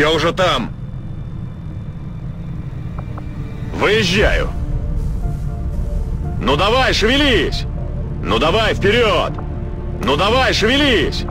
Я уже там. Выезжаю. Ну давай, шевелись! Ну давай, вперед! Ну давай, шевелись!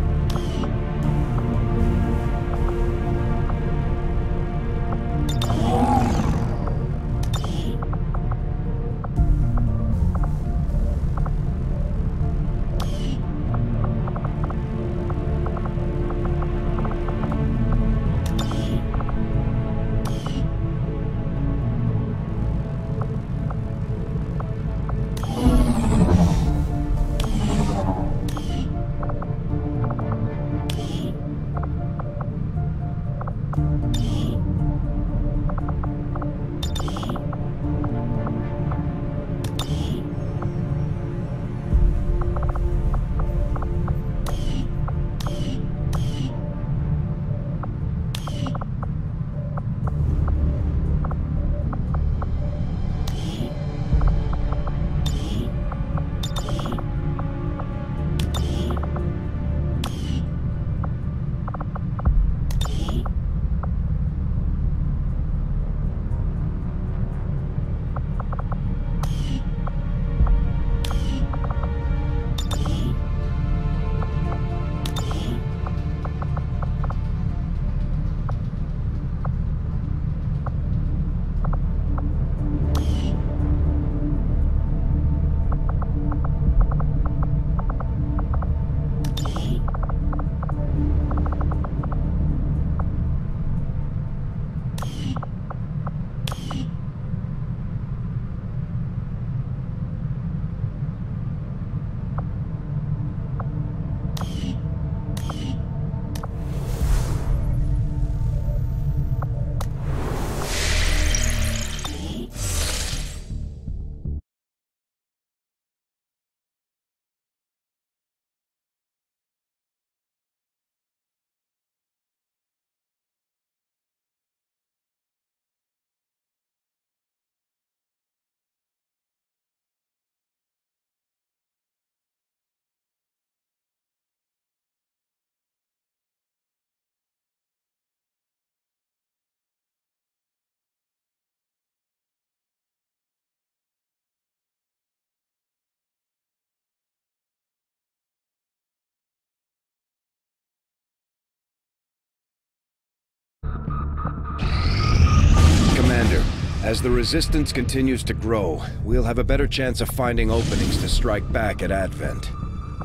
Commander, as the Resistance continues to grow, we'll have a better chance of finding openings to strike back at Advent.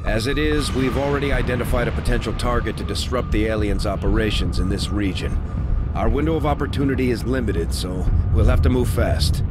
As it is, we've already identified a potential target to disrupt the aliens' operations in this region. Our window of opportunity is limited, so we'll have to move fast.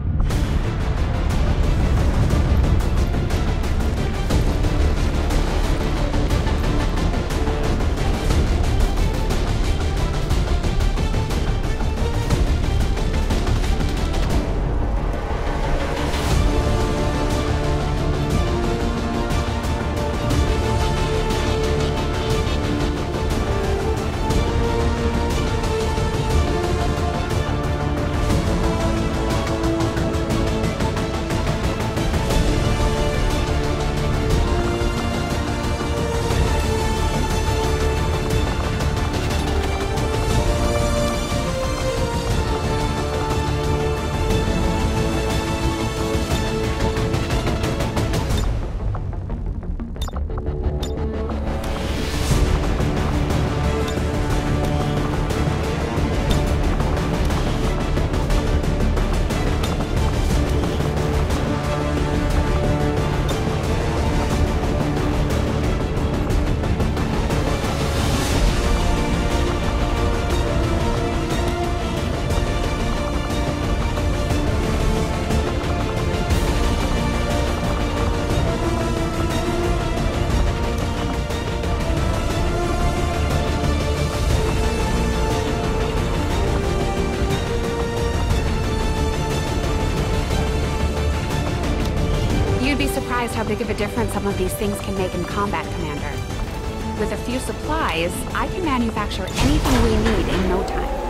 how big of a difference some of these things can make in combat, Commander. With a few supplies, I can manufacture anything we need in no time.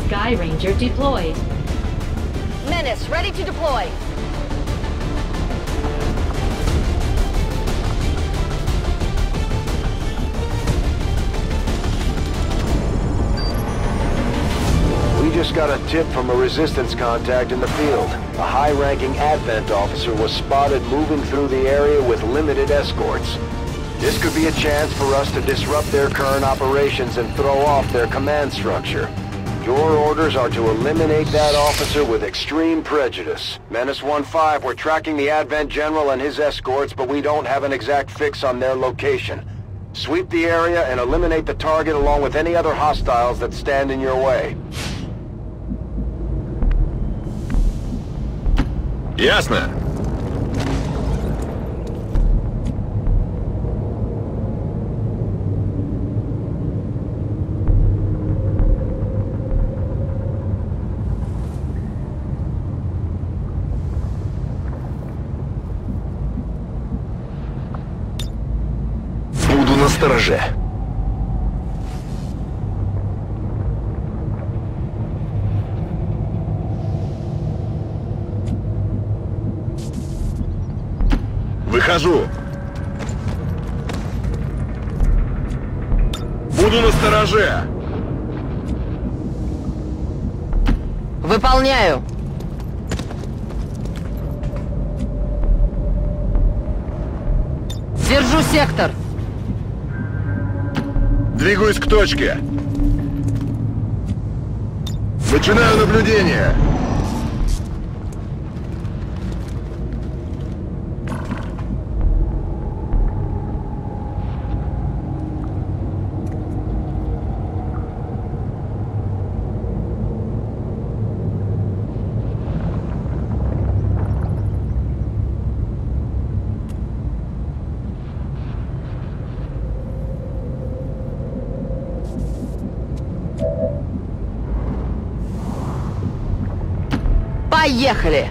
Sky Ranger deployed. Menace, ready to deploy. We just got a tip from a resistance contact in the field. A high-ranking Advent officer was spotted moving through the area with limited escorts. This could be a chance for us to disrupt their current operations and throw off their command structure. Your orders are to eliminate that officer with extreme prejudice. Menace 1-5, we're tracking the Advent General and his escorts, but we don't have an exact fix on their location. Sweep the area and eliminate the target along with any other hostiles that stand in your way. Ясно. Буду настороже. Выхожу. Буду настороже. Выполняю. Держу сектор. Двигаюсь к точке. Начинаю наблюдение. Поехали!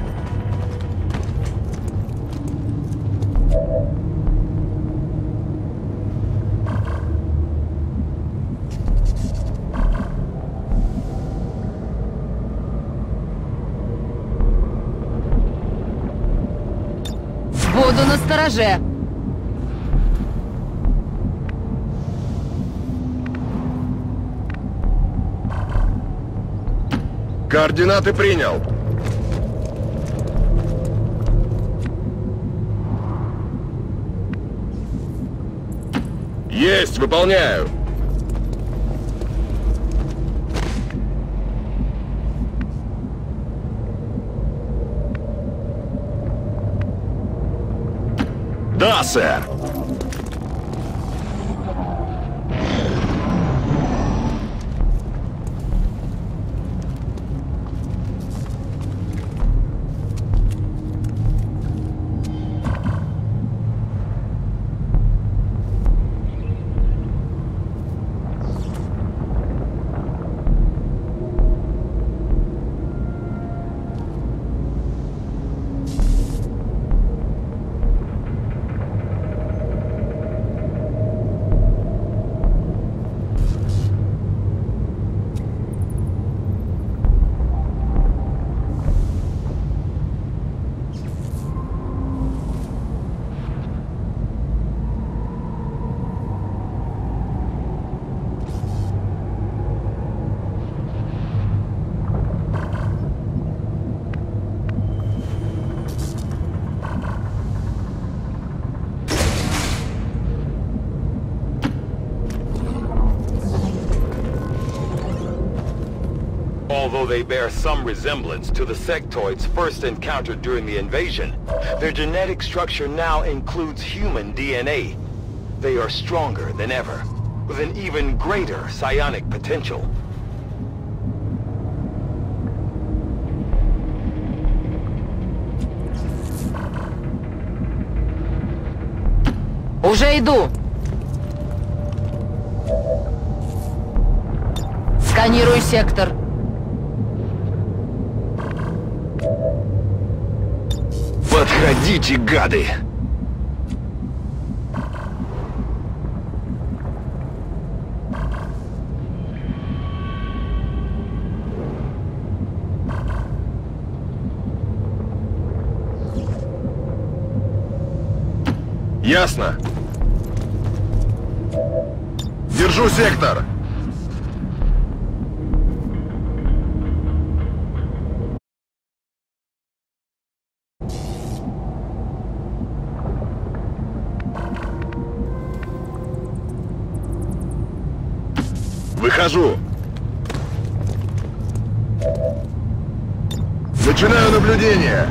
Буду настороже. Координаты принял. Есть, выполняю. Да, сэр. Although they bear some resemblance to the sectoids first encountered during the invasion, their genetic structure now includes human DNA. They are stronger than ever, with an even greater psionic potential. Уже иду. Сканирую сектор. Подходите, гады! Ясно. Держу сектор. Выхожу. Начинаю наблюдение.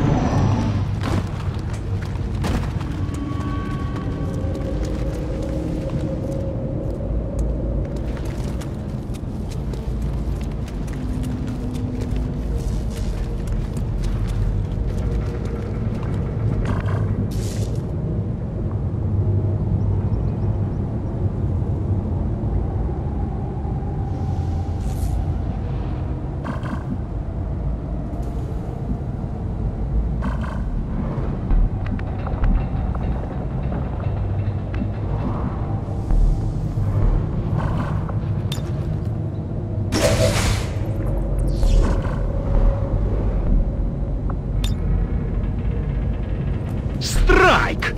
Страйк!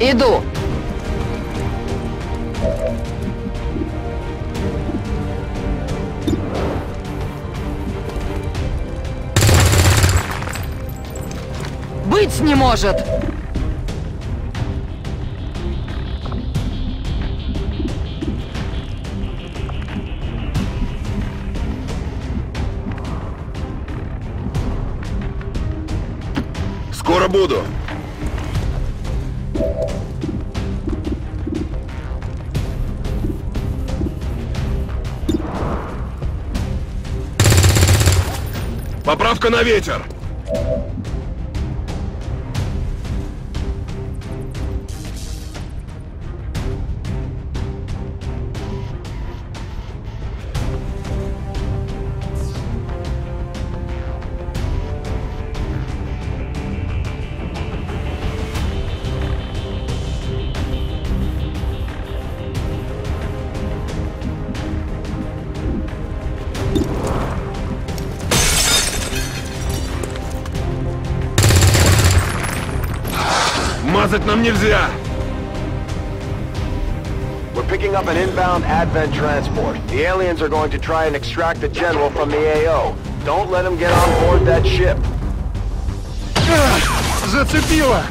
Иду. Быть не может. Скоро буду. Поправка на ветер. Мазать нам нельзя! We're picking up an inbound Advent transport. The aliens are going to try and extract the general from the AO. Don't let them get on board that ship. Зацепило!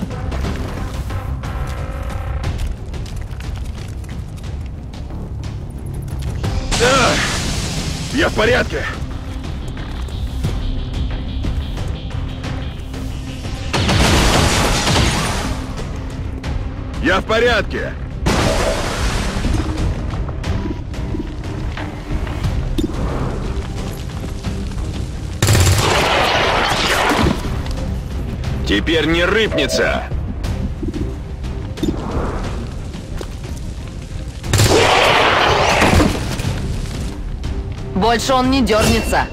Я в порядке! Я в порядке! Теперь не рыпнется! Больше он не дернется.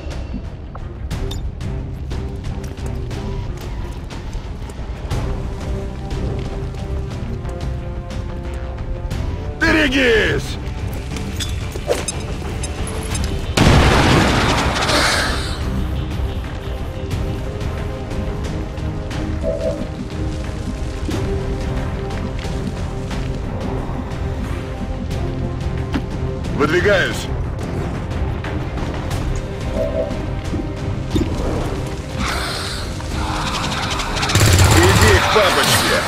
Берегись! Выдвигаюсь. Иди к папочке.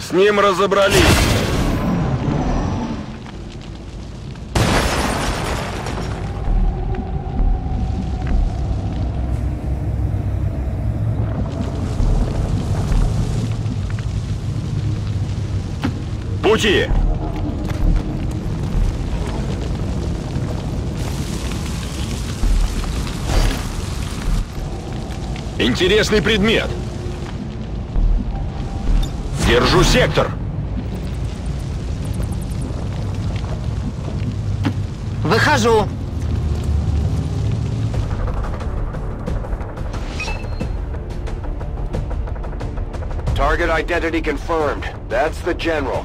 С ним разобрались. Пути! Интересный предмет. Держу сектор. Выхожу. Target identity confirmed. That's the general.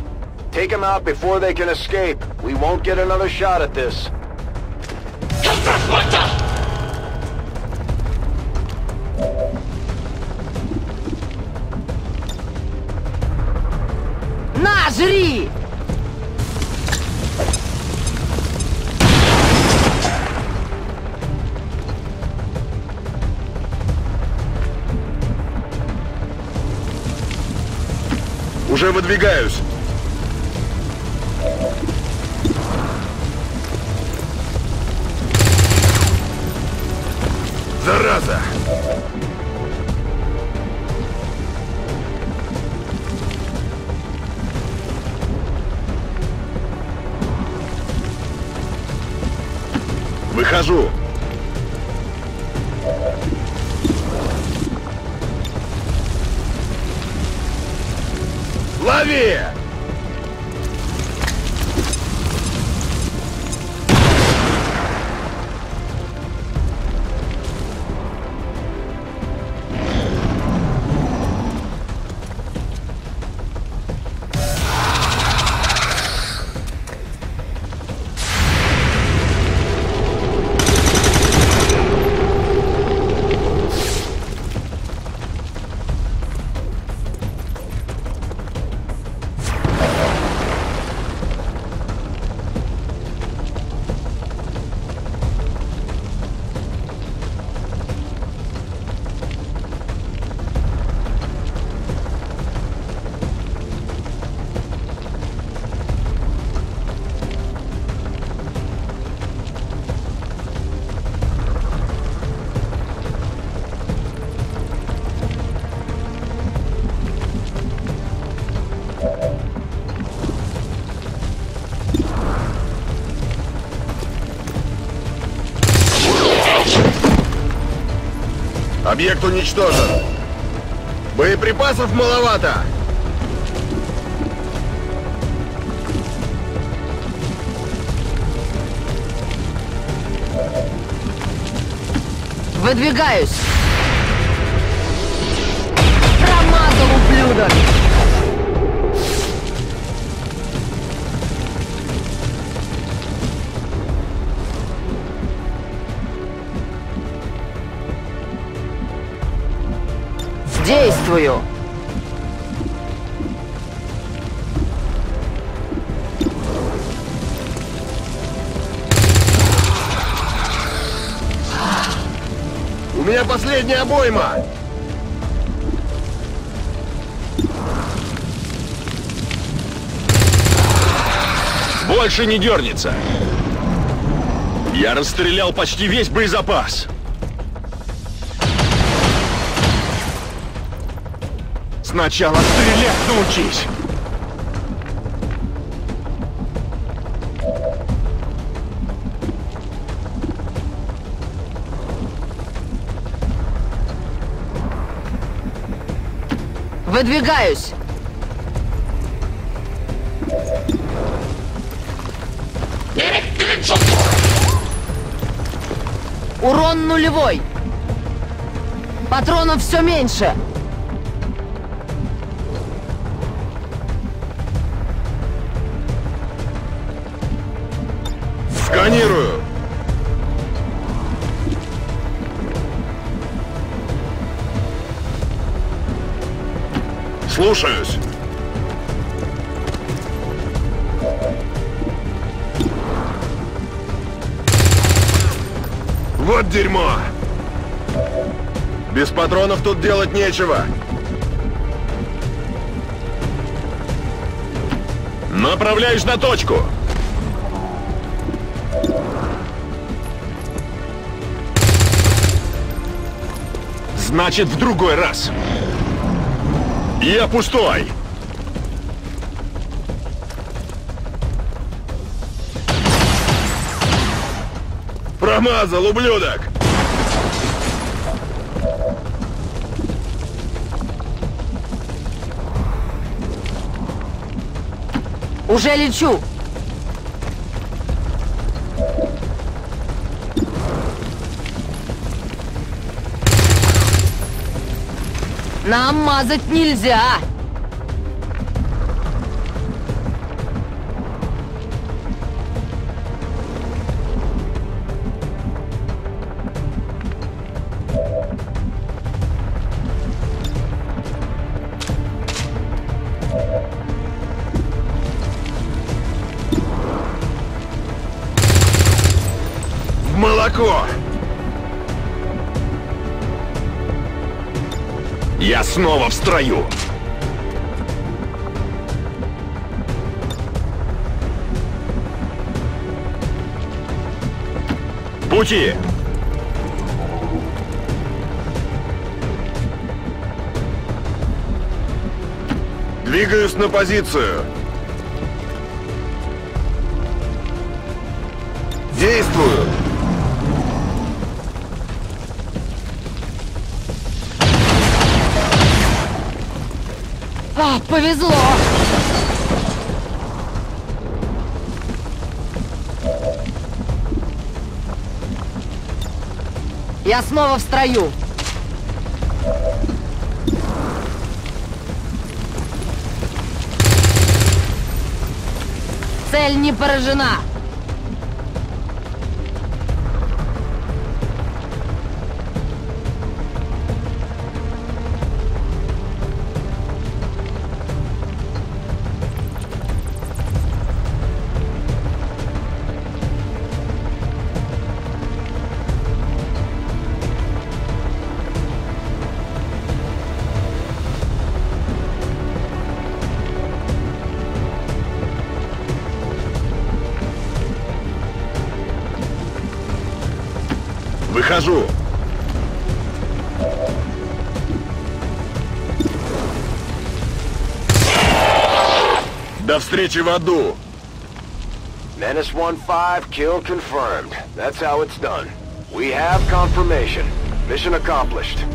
Take him out before they can escape. We won't get another shot at this. На, жри! Уже выдвигаюсь. Зараза! Выхожу. Лови! Объект уничтожен. Боеприпасов маловато. Выдвигаюсь. Промазал, ублюдок. Действую. У меня последняя обойма. Больше не дернется. Я расстрелял почти весь боезапас. Сначала стрелять научись. Выдвигаюсь. Урон нулевой. Патронов все меньше. Сканирую. Вот дерьмо! Без патронов тут делать нечего. Направляюсь на точку. Значит, в другой раз. Я пустой. Промазал, ублюдок! Уже лечу! Нам мазать нельзя! Молоко! Я снова в строю! Пути! Двигаюсь на позицию! Действую! А, повезло! Я снова в строю! Цель не поражена! Выхожу! До встречи в аду! Menace 1-5, kill confirmed. That's how it's done. We have confirmation. Mission accomplished.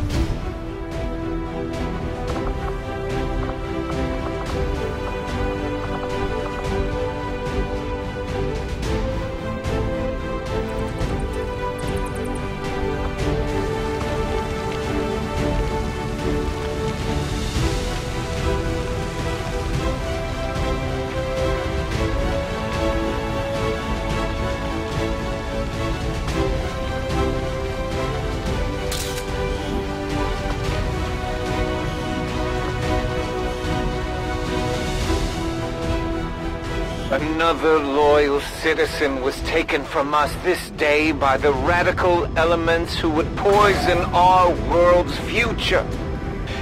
Another loyal citizen was taken from us this day by the radical elements who would poison our world's future.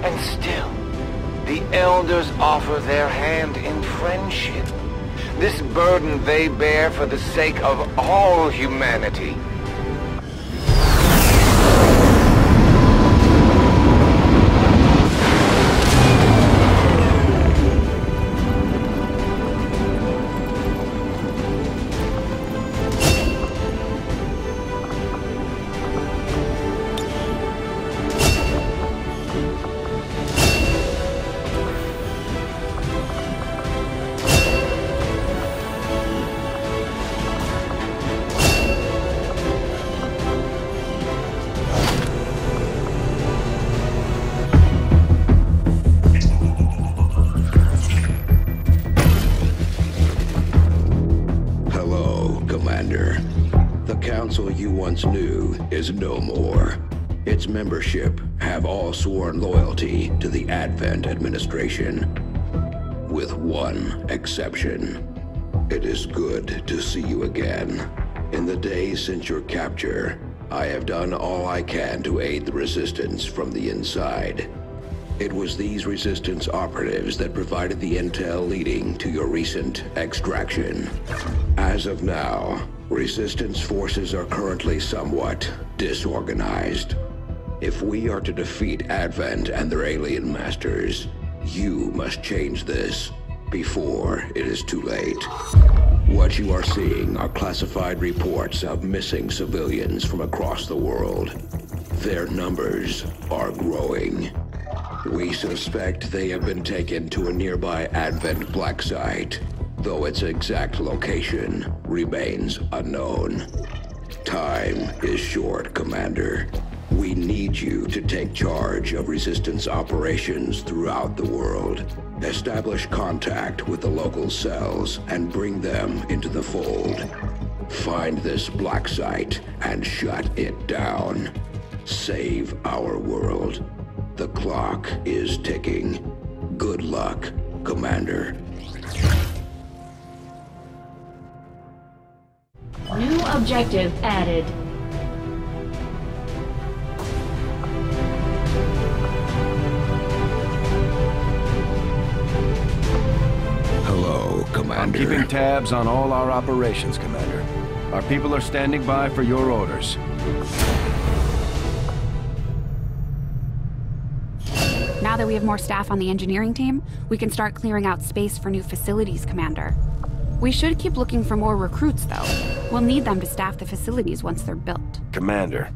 And still, the Elders offer their hand in friendship. This burden they bear for the sake of all humanity. You once knew is no more. Its membership have all sworn loyalty to the Advent administration. With one exception. It is good to see you again. In the days since your capture, I have done all I can to aid the Resistance from the inside. It was these Resistance operatives that provided the intel leading to your recent extraction. As of now, Resistance forces are currently somewhat disorganized. If we are to defeat Advent and their alien masters, you must change this before it is too late. What you are seeing are classified reports of missing civilians from across the world. Their numbers are growing. We suspect they have been taken to a nearby Advent black site, though its exact location remains unknown. Time is short, Commander. We need you to take charge of Resistance operations throughout the world. Establish contact with the local cells and bring them into the fold. Find this black site and shut it down. Save our world. The clock is ticking. Good luck, Commander. New objective added. Hello, Commander. I'm keeping tabs on all our operations, Commander. Our people are standing by for your orders. Now that we have more staff on the engineering team, we can start clearing out space for new facilities, Commander. We should keep looking for more recruits, though. We'll need them to staff the facilities once they're built. Commander,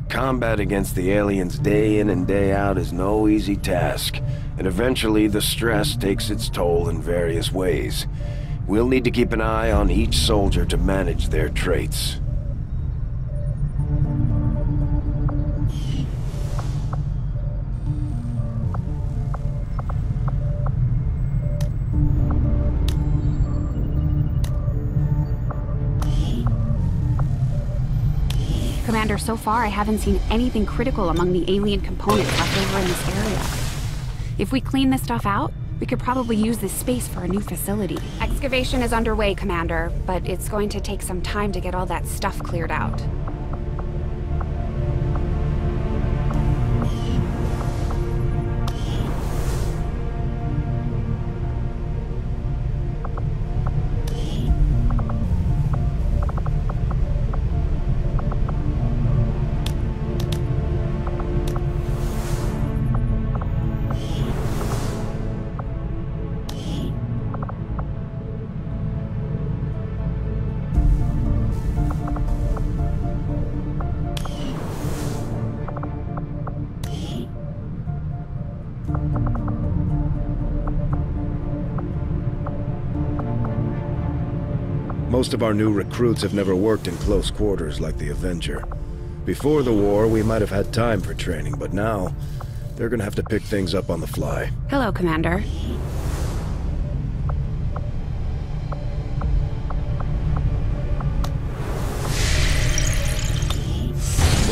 combat against the aliens day in and day out is no easy task, and eventually the stress takes its toll in various ways. We'll need to keep an eye on each soldier to manage their traits. Commander, so far I haven't seen anything critical among the alien components left over in this area. If we clean this stuff out, we could probably use this space for a new facility. Excavation is underway, Commander, but it's going to take some time to get all that stuff cleared out. Most of our new recruits have never worked in close quarters like the Avenger. Before the war, we might have had time for training, but now, they're gonna have to pick things up on the fly. Hello, Commander.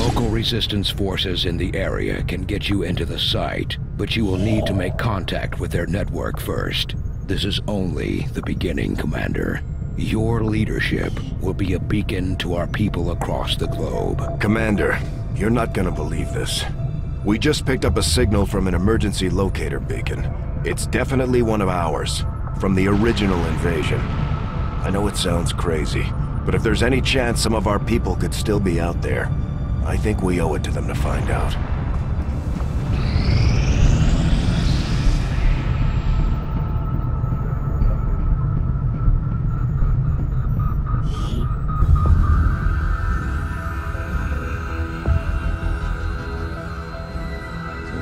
Local resistance forces in the area can get you into the site, but you will need to make contact with their network first. This is only the beginning, Commander. Your leadership will be a beacon to our people across the globe. Commander, you're not gonna believe this. We just picked up a signal from an emergency locator beacon. It's definitely one of ours, from the original invasion. I know it sounds crazy, but if there's any chance some of our people could still be out there, I think we owe it to them to find out.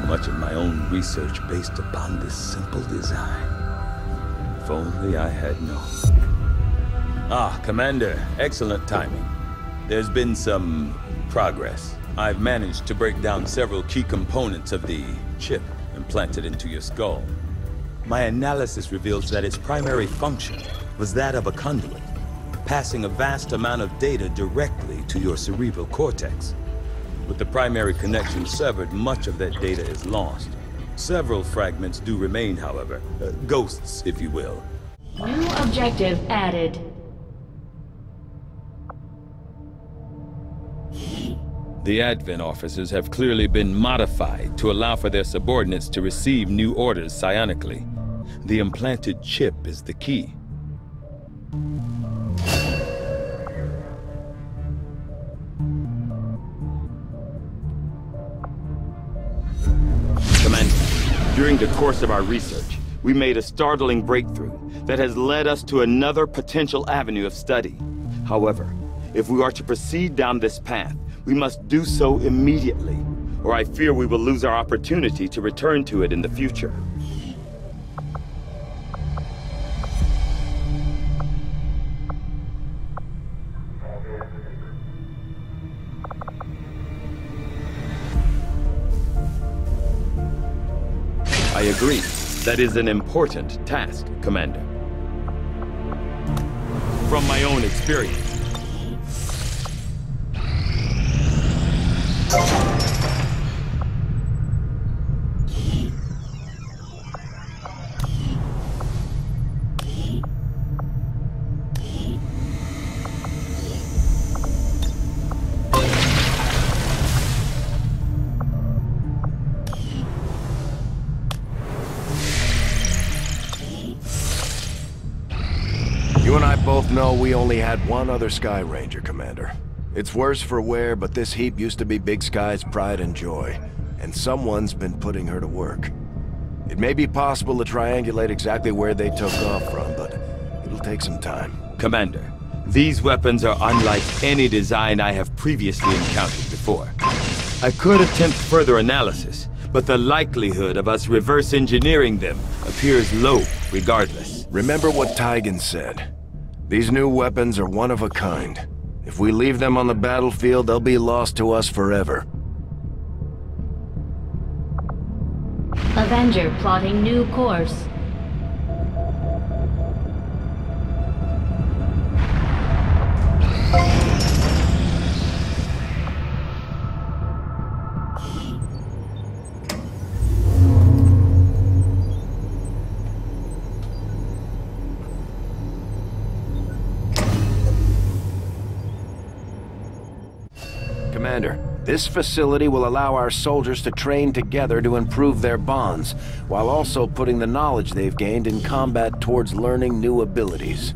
Much of my own research based upon this simple design. If only I had known. Ah, Commander, excellent timing. There's been some progress. I've managed to break down several key components of the chip implanted into your skull. My analysis reveals that its primary function was that of a conduit, passing a vast amount of data directly to your cerebral cortex. With the primary connection severed, much of that data is lost. Several fragments do remain, however. Ghosts, if you will. New objective added. The Advent officers have clearly been modified to allow for their subordinates to receive new orders psionically. The implanted chip is the key. Commander, during the course of our research, we made a startling breakthrough that has led us to another potential avenue of study. However, if we are to proceed down this path, we must do so immediately, or I fear we will lose our opportunity to return to it in the future. I agree. That is an important task, Commander. From my own experience, You and I both know we only had one other Sky Ranger, Commander. It's worse for wear, but this heap used to be Big Sky's pride and joy, and someone's been putting her to work. It may be possible to triangulate exactly where they took off from, but it'll take some time. Commander, these weapons are unlike any design I have previously encountered before. I could attempt further analysis, but the likelihood of us reverse engineering them appears low regardless. Remember what Tygan said. These new weapons are one of a kind. If we leave them on the battlefield, they'll be lost to us forever. Avenger plotting new course. Commander, this facility will allow our soldiers to train together to improve their bonds, while also putting the knowledge they've gained in combat towards learning new abilities.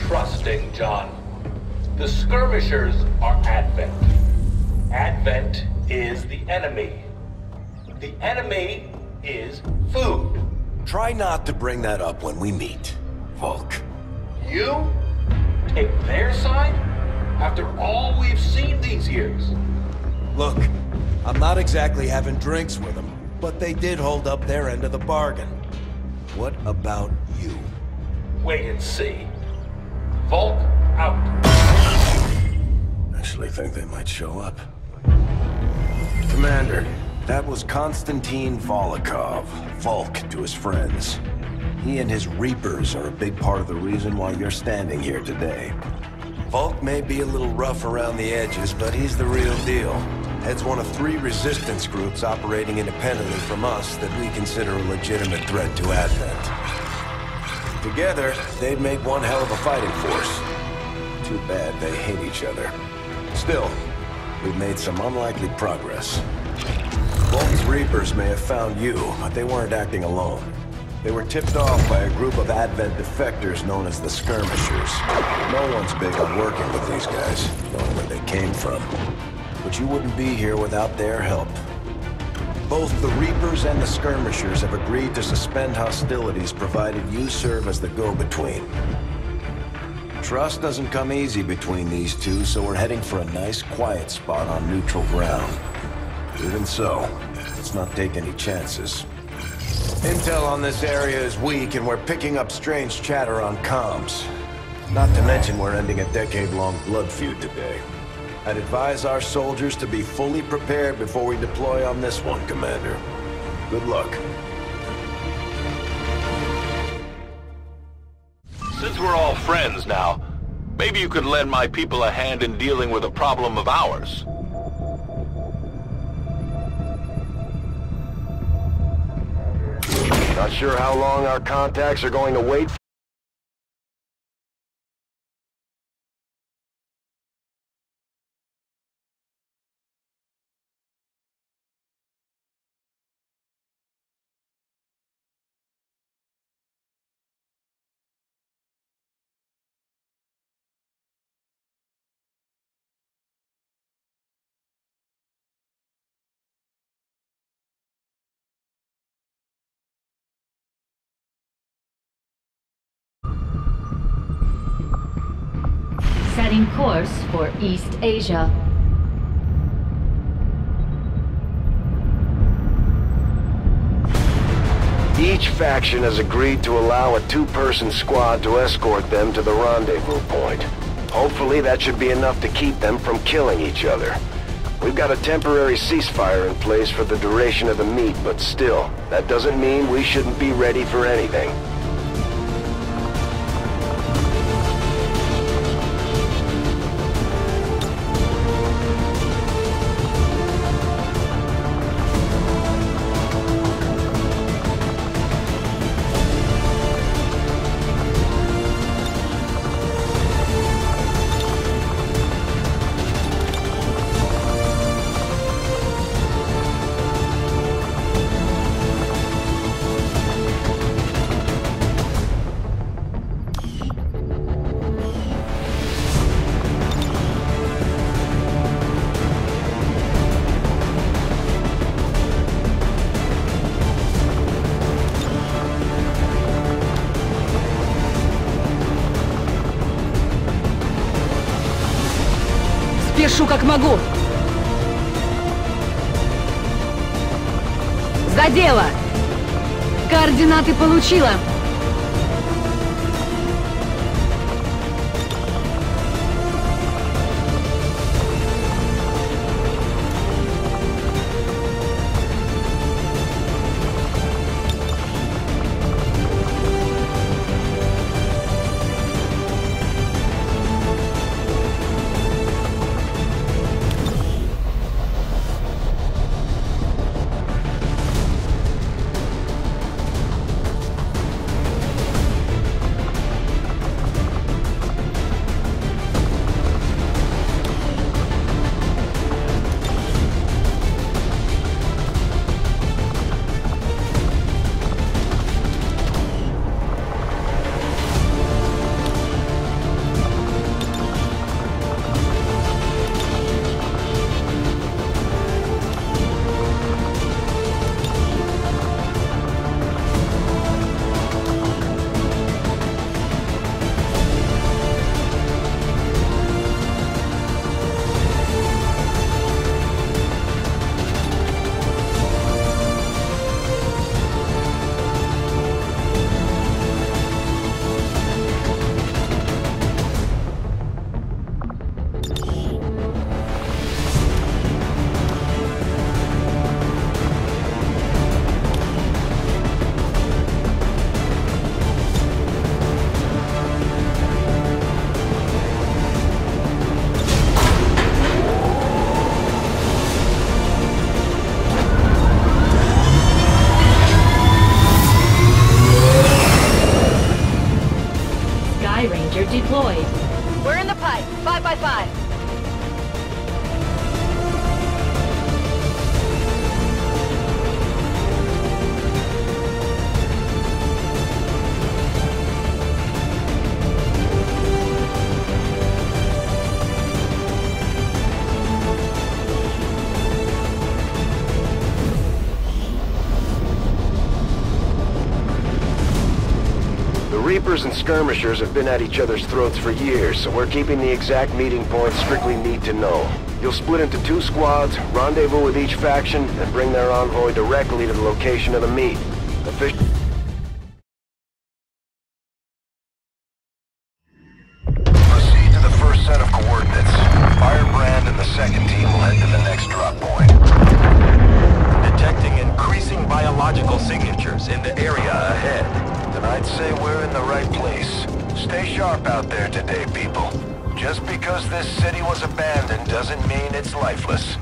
Trusting, John. The skirmishers are Advent. Advent is the enemy. The enemy is food. Try not to bring that up when we meet, Volk. You take their side after all we've seen these years? Look, I'm not exactly having drinks with them, but they did hold up their end of the bargain. What about you? Wait and see. Volk out. Actually think they might show up. Commander, that was Konstantin Volokov, Volk to his friends. He and his Reapers are a big part of the reason why you're standing here today. Volk may be a little rough around the edges, but he's the real deal. Heads one of 3 resistance groups operating independently from us that we consider a legitimate threat to Advent. Together, they'd make one hell of a fighting force. Too bad they hate each other. Still, we've made some unlikely progress. Volk's Reapers may have found you, but they weren't acting alone. They were tipped off by a group of Advent defectors known as the Skirmishers. No one's big on working with these guys, knowing where they came from. But you wouldn't be here without their help. Both the Reapers and the Skirmishers have agreed to suspend hostilities provided you serve as the go-between. Trust doesn't come easy between these two, so we're heading for a nice, quiet spot on neutral ground. Even so, let's not take any chances. Intel on this area is weak, and we're picking up strange chatter on comms. Not to mention we're ending a decade-long blood feud today. I'd advise our soldiers to be fully prepared before we deploy on this one, Commander. Good luck. Since we're all friends now, maybe you could lend my people a hand in dealing with a problem of ours. Not sure how long our contacts are going to wait. Setting course for East Asia. Each faction has agreed to allow a two-person squad to escort them to the rendezvous point. Hopefully that should be enough to keep them from killing each other. We've got a temporary ceasefire in place for the duration of the meet, but still, that doesn't mean we shouldn't be ready for anything. Спешу как могу. За дело. Координаты получила. Deployed. We're in the pipe. 5 by 5. Reapers and skirmishers have been at each other's throats for years, so we're keeping the exact meeting point strictly need to know. You'll split into 2 squads, rendezvous with each faction, and bring their envoy directly to the location of the meet. Proceed to the first set of coordinates. Firebrand and the second team will head to the next drop point. Detecting increasing biological signatures in the area ahead. Then I'd say we're in the right place. Stay sharp out there today, people. Just because this city was abandoned doesn't mean it's lifeless.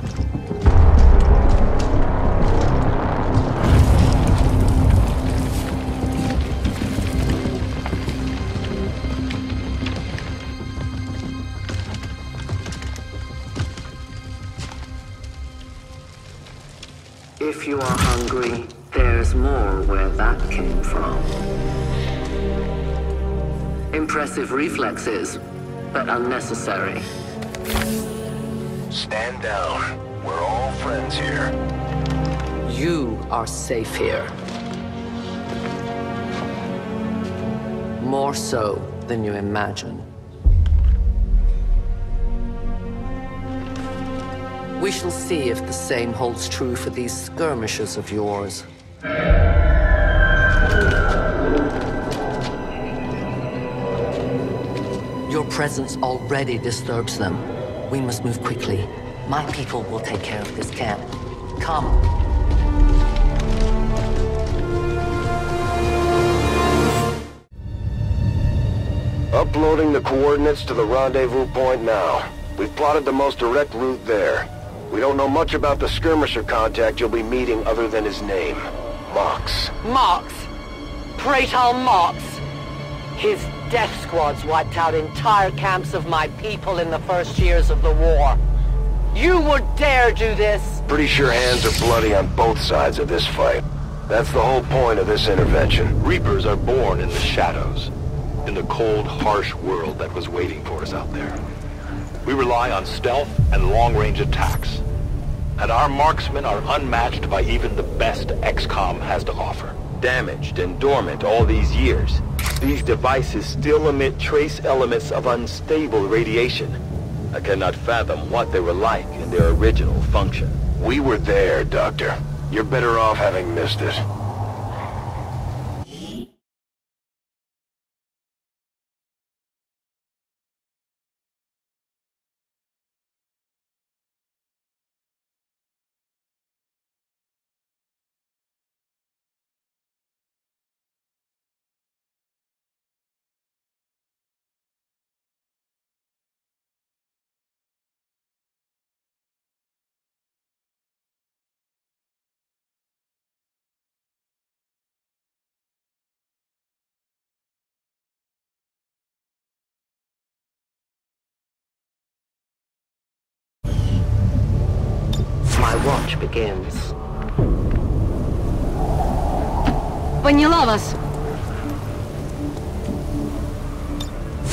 If you are hungry, there's more where that came from. Impressive reflexes, but unnecessary. Stand down. We're all friends here. You are safe here. More so than you imagine. We shall see if the same holds true for these skirmishes of yours. Your presence already disturbs them. We must move quickly. My people will take care of this camp. Come. Uploading the coordinates to the rendezvous point now. We've plotted the most direct route there. We don't know much about the skirmisher contact you'll be meeting other than his name. Mox. Mox? Praetor Mox? His death squads wiped out entire camps of my people in the first years of the war. You would dare do this? Pretty sure hands are bloody on both sides of this fight. That's the whole point of this intervention. Reapers are born in the shadows, in the cold, harsh world that was waiting for us out there. We rely on stealth and long-range attacks, and our marksmen are unmatched by even the best Xcom has to offer. Damaged and dormant all these years, these devices still emit trace elements of unstable radiation. I cannot fathom what they were like in their original function. We were there, Doctor. You're better off having missed it. My watch begins. Поняла вас.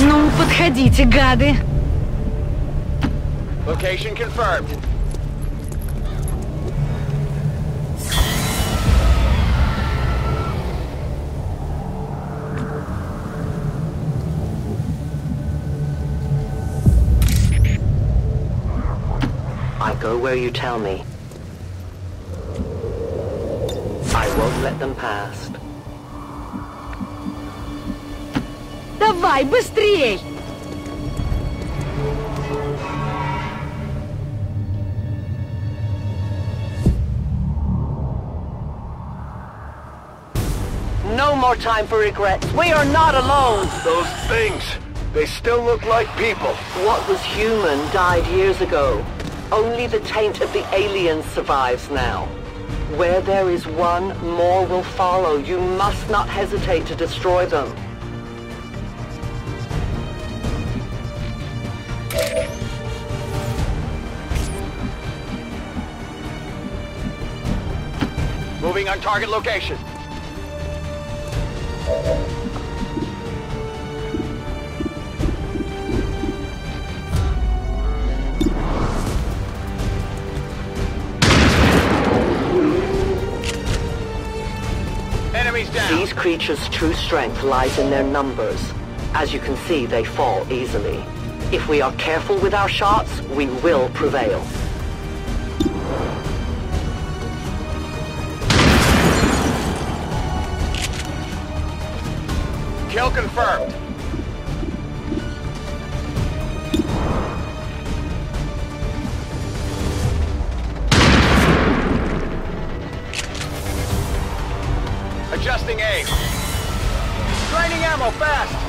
Ну, подходите, гады. Location confirmed. I go where you tell me. I won't let them past. Давай, быстрей! No more time for regrets. We are not alone. Those things, they still look like people. What was human died years ago. Only the taint of the aliens survives now. Where there is one, more will follow. You must not hesitate to destroy them. Moving on target location. Enemies down. These creatures' true strength lies in their numbers. As you can see, they fall easily. If we are careful with our shots, we will prevail. Kill confirmed. Adjusting aim. Draining ammo fast.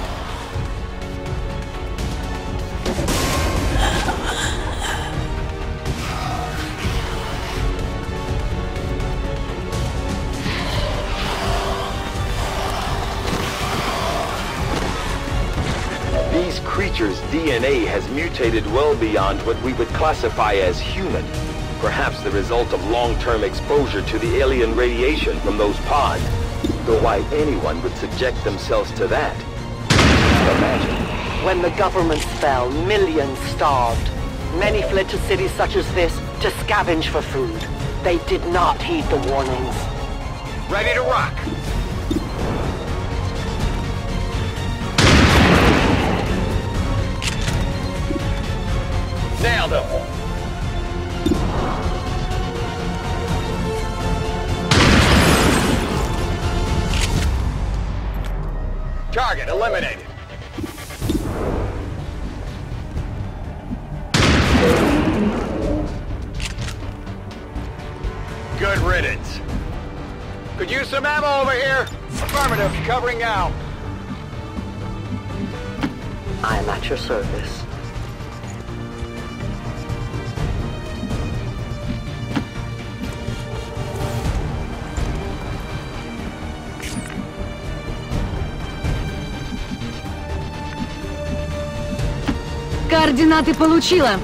These creatures' DNA has mutated well beyond what we would classify as human. Perhaps the result of long-term exposure to the alien radiation from those pods. Though why anyone would subject themselves to that? Imagine. When the governments fell, millions starved. Many fled to cities such as this to scavenge for food. They did not heed the warnings. Ready to rock. Nailed him. Target eliminated. Good riddance. Could use some ammo over here. Affirmative, covering out. I am at your service. Координаты получила.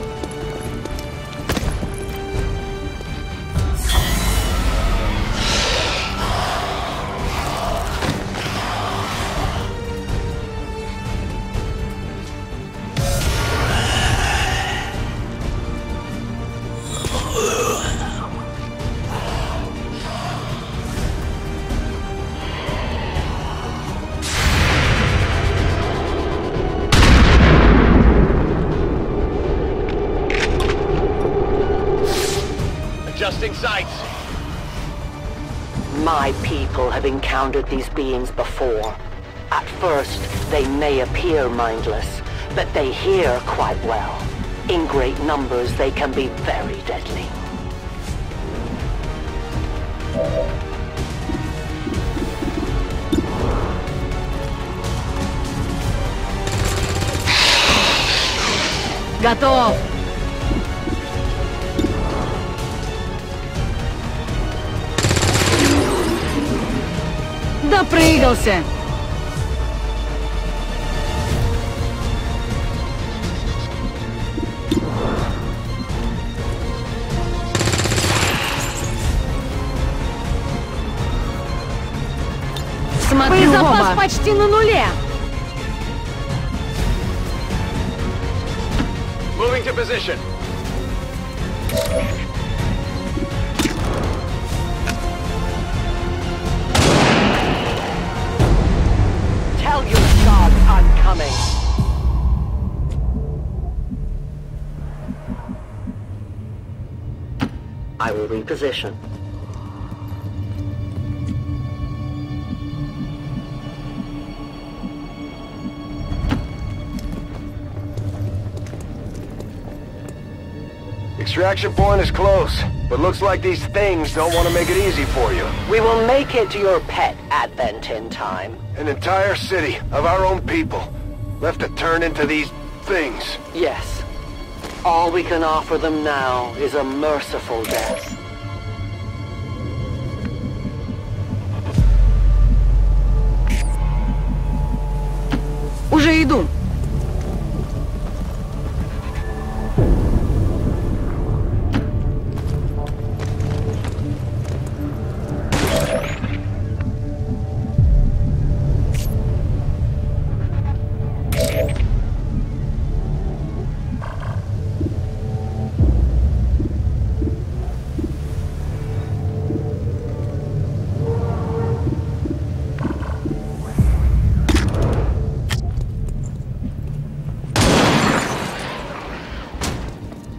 Adjusting sights. My people have encountered these beings before. At first, they may appear mindless, but they hear quite well. In great numbers, they can be very deadly. Готов. Допрыгался. Смотри, боезапас почти на нуле. Moving to position. Tell your god I'm coming. I will reposition. Extraction point is close, but looks like these things don't want to make it easy for you. We will make it to your pet advent in time. An entire city of our own people left to turn into these things. Yes. All we can offer them now is a merciful death. Уже иду.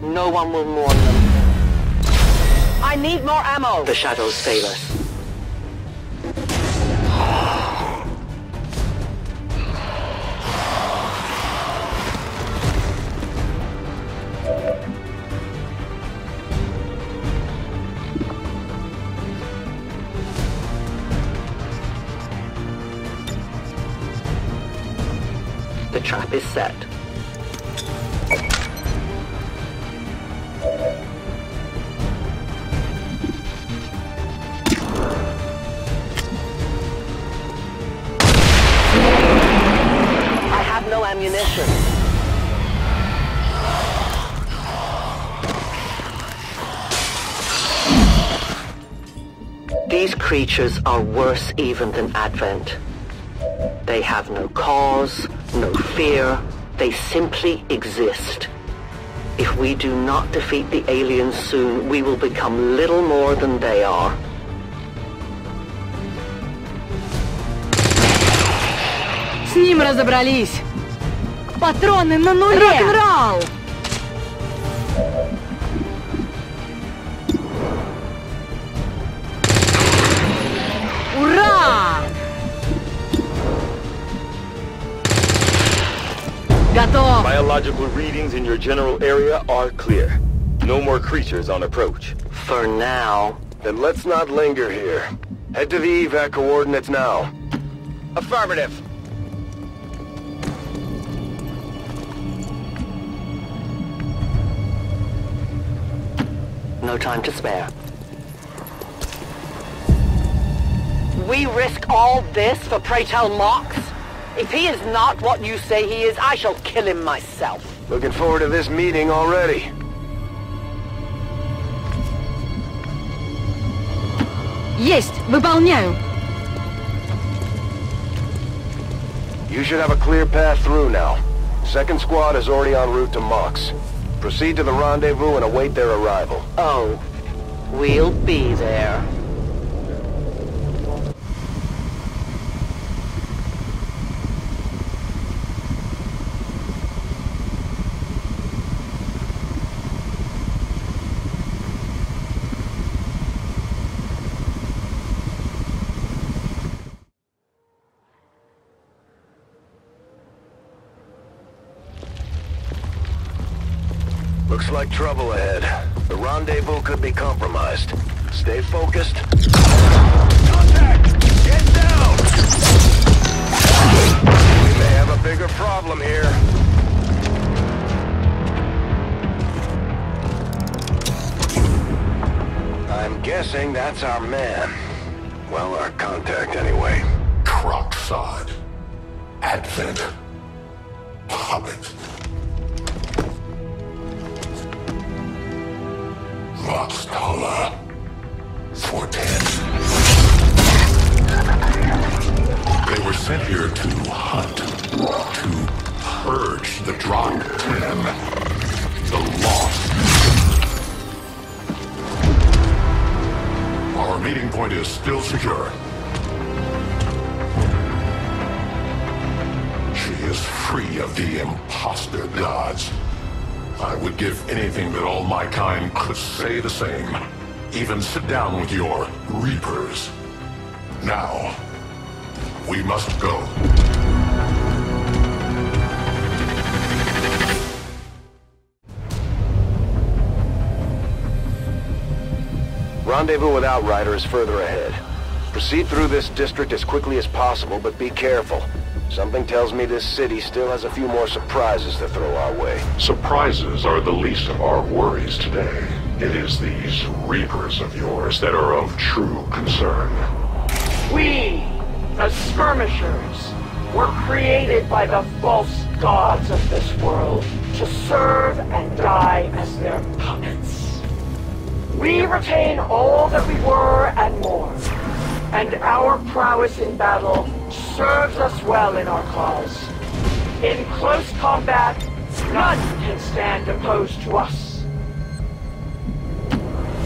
No one will mourn them. I need more ammo! The shadows fail us. The trap is set. I have no ammunition. These creatures are worse even than Advent. They have no cause, no fear. They simply exist. If we do not defeat the aliens soon, we will become little more than they are. С ним разобрались. Патроны на нуле. Рок-н-ролл! Ура! Готов. Biological readings in your general area are clear. No more creatures on approach. For now. Then let's not linger here. Head to the evac coordinates now. Affirmative. No time to spare. We risk all this for pray tell Mox? If he is not what you say he is, I shall kill him myself. Looking forward to this meeting already. Есть, выполняю. You should have a clear path through now. Second squad is already en route to Mox. Proceed to the rendezvous and await their arrival. Oh, we'll be there. Looks like trouble ahead. The rendezvous could be compromised. Stay focused. Contact! Get down! We may have a bigger problem here. I'm guessing that's our man. Well, our contact anyway. Crocksod. Advent. Hobbit. Voxtala. 410. They were sent here to hunt, to purge the Drop 10, the lost. Our meeting point is still secure. She is free of the imposter gods. I would give anything that all my kind could say the same. Even sit down with your Reapers. Now, we must go. Rendezvous with Outrider is further ahead. Proceed through this district as quickly as possible, but be careful. Something tells me this city still has a few more surprises to throw our way. Surprises are the least of our worries today. It is these Reapers of yours that are of true concern. We, the Skirmishers, were created by the false gods of this world to serve and die as their puppets. We retain all that we were and more, and our prowess in battle serves us well in our cause. In close combat, none can stand opposed to us.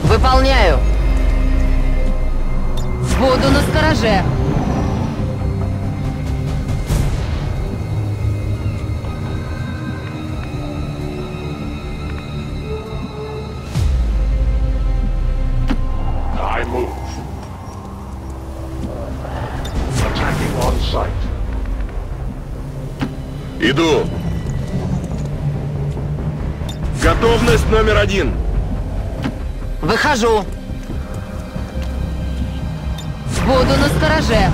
Выполняю. Буду настороже. I move. Attacking on sight. Иду. Готовность номер 1. Выхожу. Буду настороже.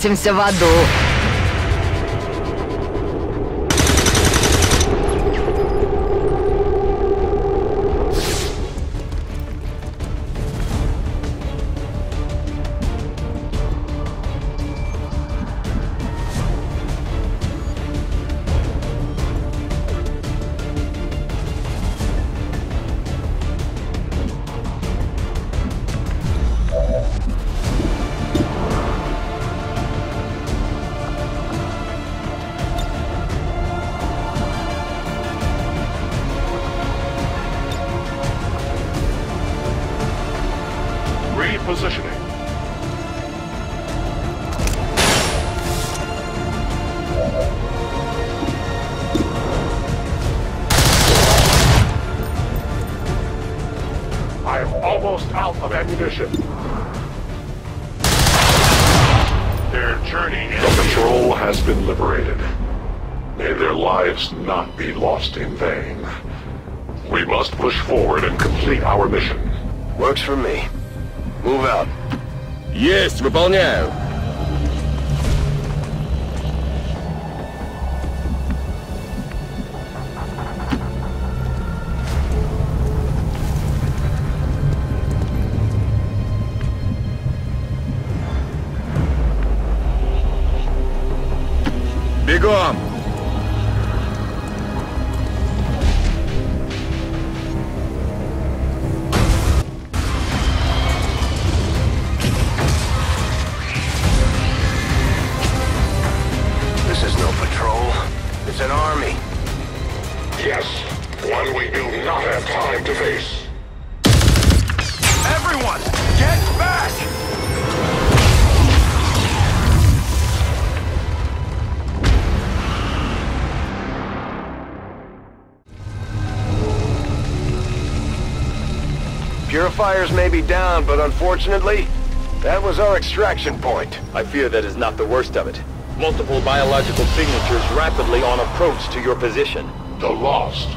Встретимся в аду. Repositioning. I am almost out of ammunition. Their journey is... The patrol has been liberated. May their lives not be lost in vain. We must push forward and complete our mission. Works for me. Move out. Есть, выполняю. Бегом! This is no patrol. It's an army. Yes, one we do not have time to face. Everyone, get back! Purifiers may be down, but unfortunately, that was our extraction point. I fear that is not the worst of it. Multiple biological signatures rapidly on approach to your position. The Lost.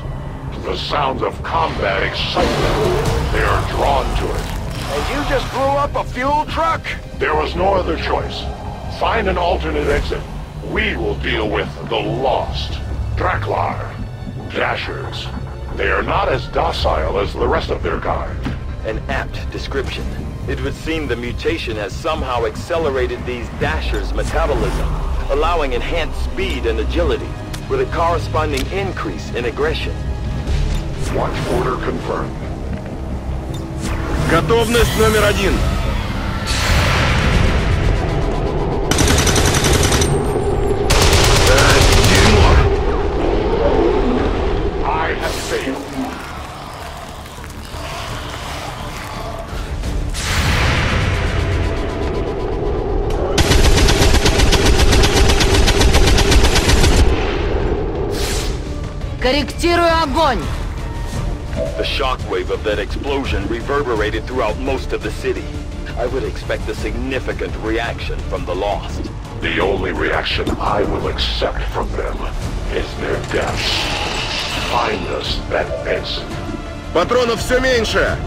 The sounds of combat excite them. They are drawn to it. And you just blew up a fuel truck? There was no other choice. Find an alternate exit. We will deal with the Lost. Draklar. Dashers. They are not as docile as the rest of their kind. An apt description. It would seem the mutation has somehow accelerated these Dashers' metabolism, allowing enhanced speed and agility, with a corresponding increase in aggression. Watch order confirmed. Готовность номер 1. I have failed. Корректирую огонь! The shockwave of that explosion reverberated throughout most of the city. I would expect a significant reaction from the Lost. The only reaction I will accept from them is their death. Find us that exit. Патронов все меньше!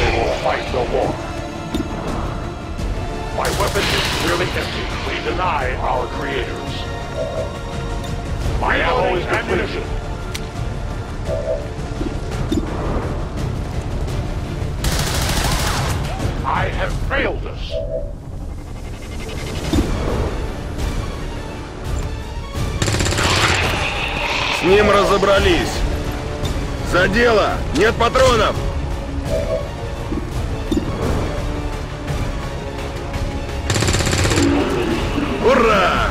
They will fight no more. My weapon is nearly empty. We deny our creators. My ammo is depleted. I have failed us. С ним разобрались. За дело! Нет патронов! Ура!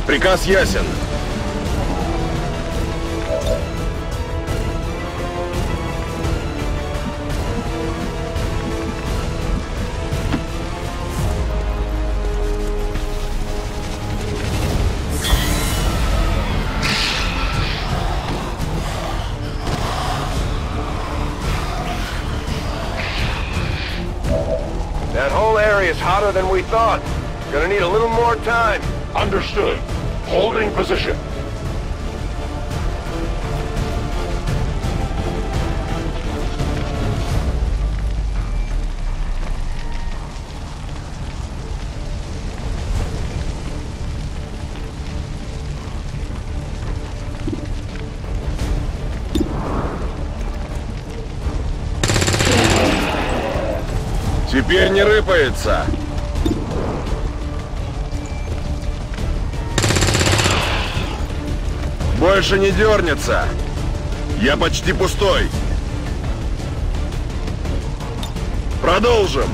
Приказ ясен. smaller than we thought. Gonna need a little more time. Understood. Holding position. Теперь не рыпается. Больше не дернется. Я почти пустой. Продолжим.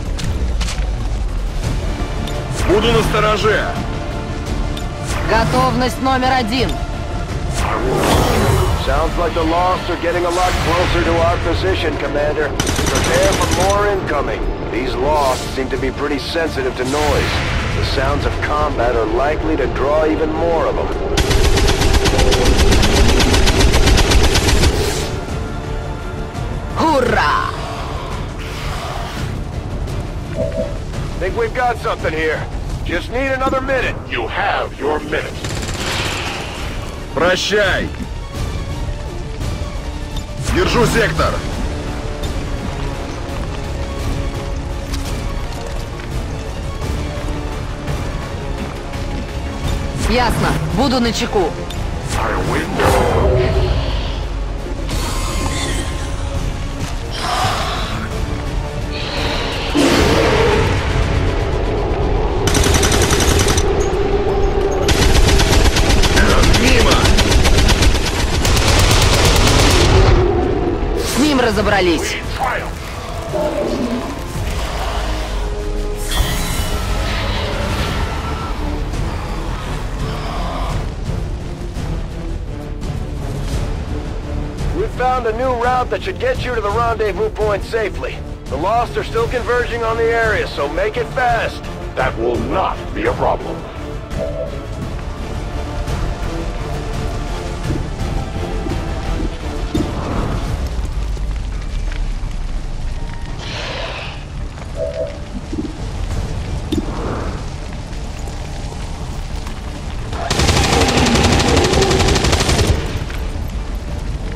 Буду настороже. Готовность номер 1. Sounds like the Lost are getting a lot closer to our position, Commander. Prepare for more incoming. These Lost seem to be pretty sensitive to noise. The sounds of combat are likely to draw even more of them. Hurrah! Think we've got something here. Just need another minute. You have your minute. Прощай. Держу сектор. Ясно. Буду начеку. С ним разобрались. We found a new route that should get you to the rendezvous point safely. The Lost are still converging on the area, so make it fast. That will not be a problem.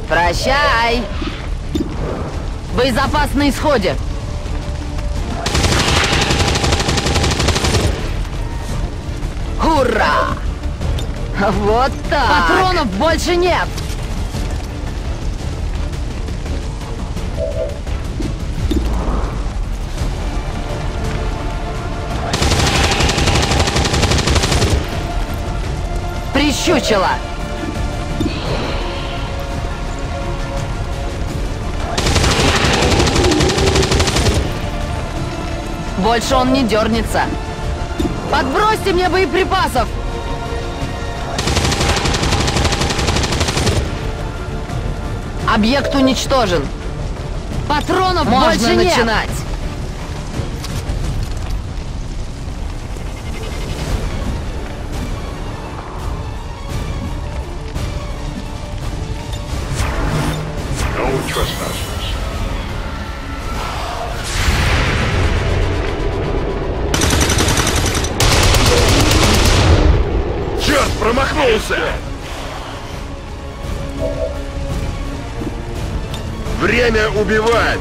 Прощай! Боезапас на исходе. Ура! Вот так! Патронов больше нет! Прищучило! Больше он не дернется. Подбросьте мне боеприпасов! Объект уничтожен. Патронов больше нет. Можно начинать. No trespassers. Черт, промахнулся! Время убивать!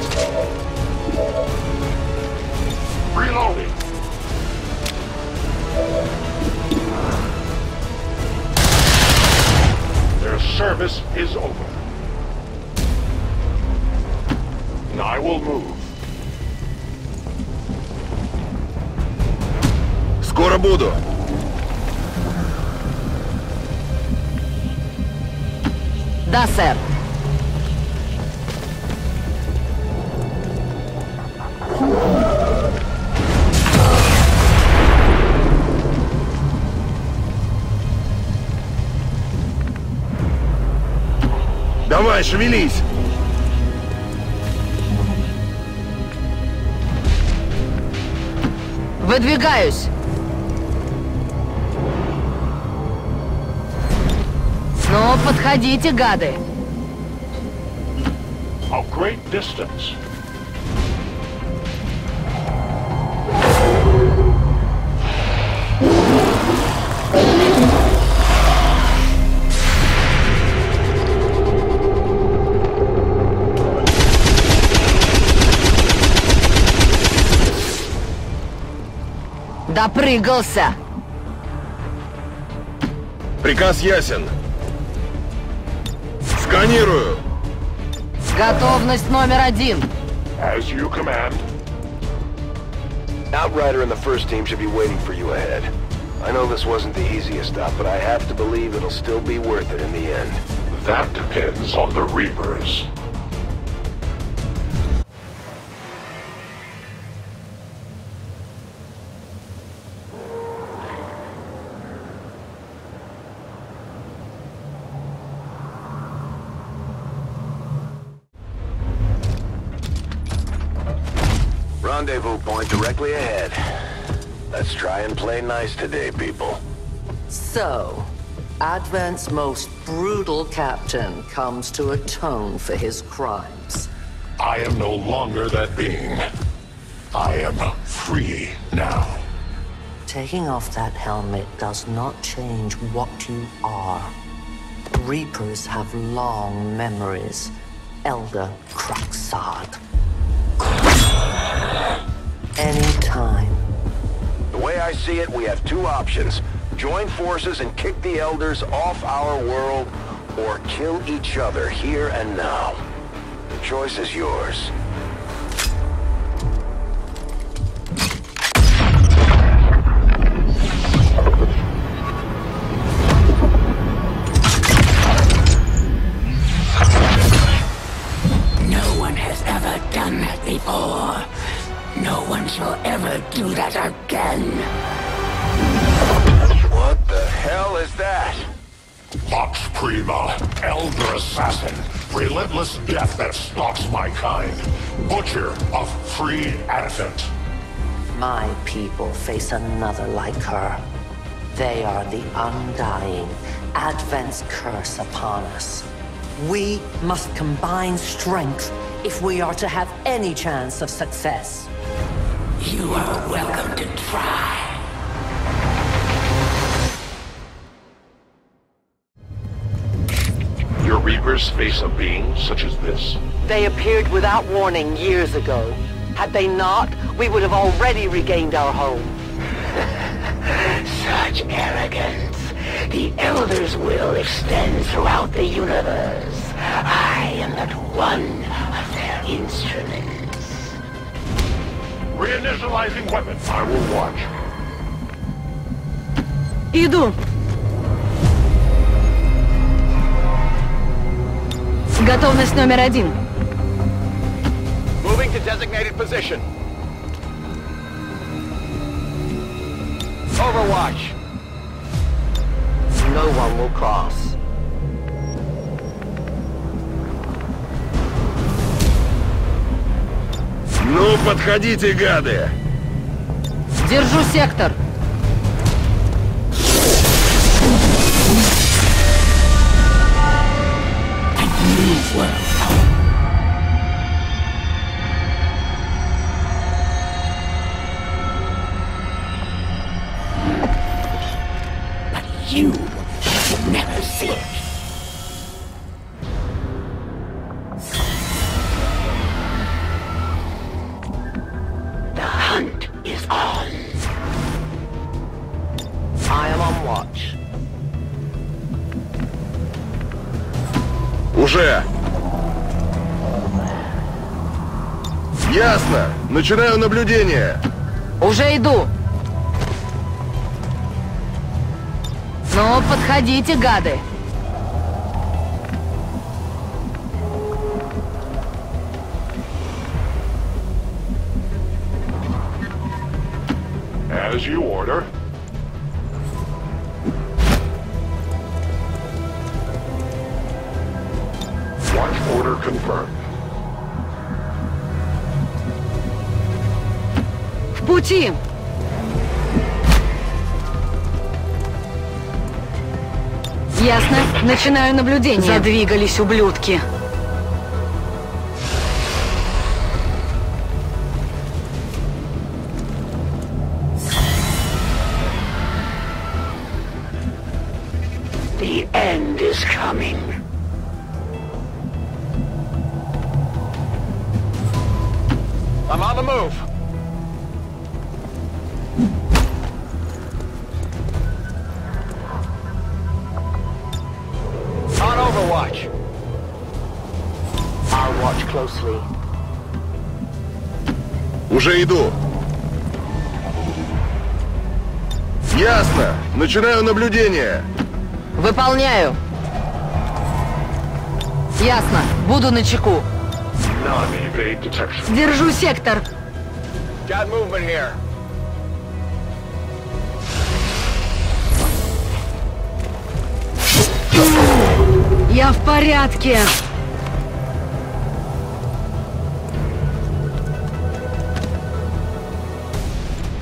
Reloading. Their service is over. And I will move. Скоро буду. Да, сэр. Давай, шевелись! Выдвигаюсь. Ну, подходите, гады. A great distance. Допрыгался! Приказ ясен. Сканирую. Готовность номер 1. As you command. Outrider and the first team should be waiting for you ahead. I know this wasn't the easiest stop, but I have to believe it'll still be worth it in the end. That depends on the Reapers. Rendezvous point directly ahead. Let's try and play nice today, people. So, Advent's most brutal captain comes to atone for his crimes. I am no longer that being. I am free now. Taking off that helmet does not change what you are. Reapers have long memories. Elder Cruxard. Anytime. The way I see it, we have two options. Join forces and kick the Elders off our world, or kill each other here and now. The choice is yours. No one has ever done that before. No one shall ever do that again. What the hell is that? Vox Prima, Elder Assassin, relentless death that stalks my kind. Butcher of free Advent. My people face another like her. They are the undying, Advent's curse upon us. We must combine strength if we are to have any chance of success. You are welcome to try. Your Reapers face a being such as this? They appeared without warning years ago. Had they not, we would have already regained our home. Such arrogance. The Elder's will extends throughout the universe. I am but one of their instruments. Reinitializing weapon. I will watch. Иду. Готовность номер 1. Moving to designated position. Overwatch. No one will cross. Ну, подходите, гады! Держу сектор. But you shall never see it. The hunt is on. I am on watch. Уже! Ясно! Начинаю наблюдение! Уже иду. Ну, подходите, гады. As you order. Watch order confirmed. В пути. Ясно. Начинаю наблюдение. Задвигались, ублюдки. The end is coming. I'm on the move. watch. I'll watch closely. Уже иду. Ясно. Начинаю наблюдение. Выполняю. Ясно. Буду начеку. Держу сектор. Got movement here. Я в порядке.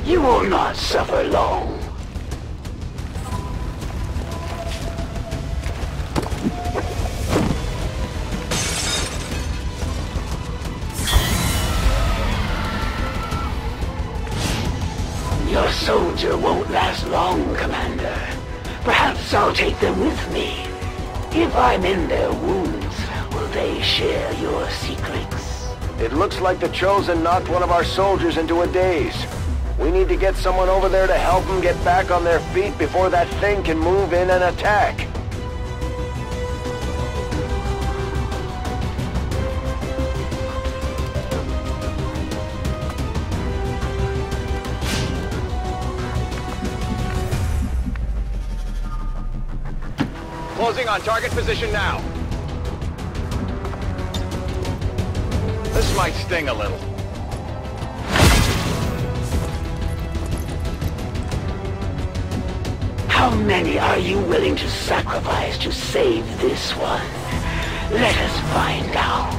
You will not suffer long. Your soldier won't last long, Commander. Perhaps I'll take them with me. If I'm in their wounds, will they share your secrets? It looks like the Chosen knocked one of our soldiers into a daze. We need to get someone over there to help them get back on their feet before that thing can move in and attack. Closing on target position now. This might sting a little. How many are you willing to sacrifice to save this one? Let us find out.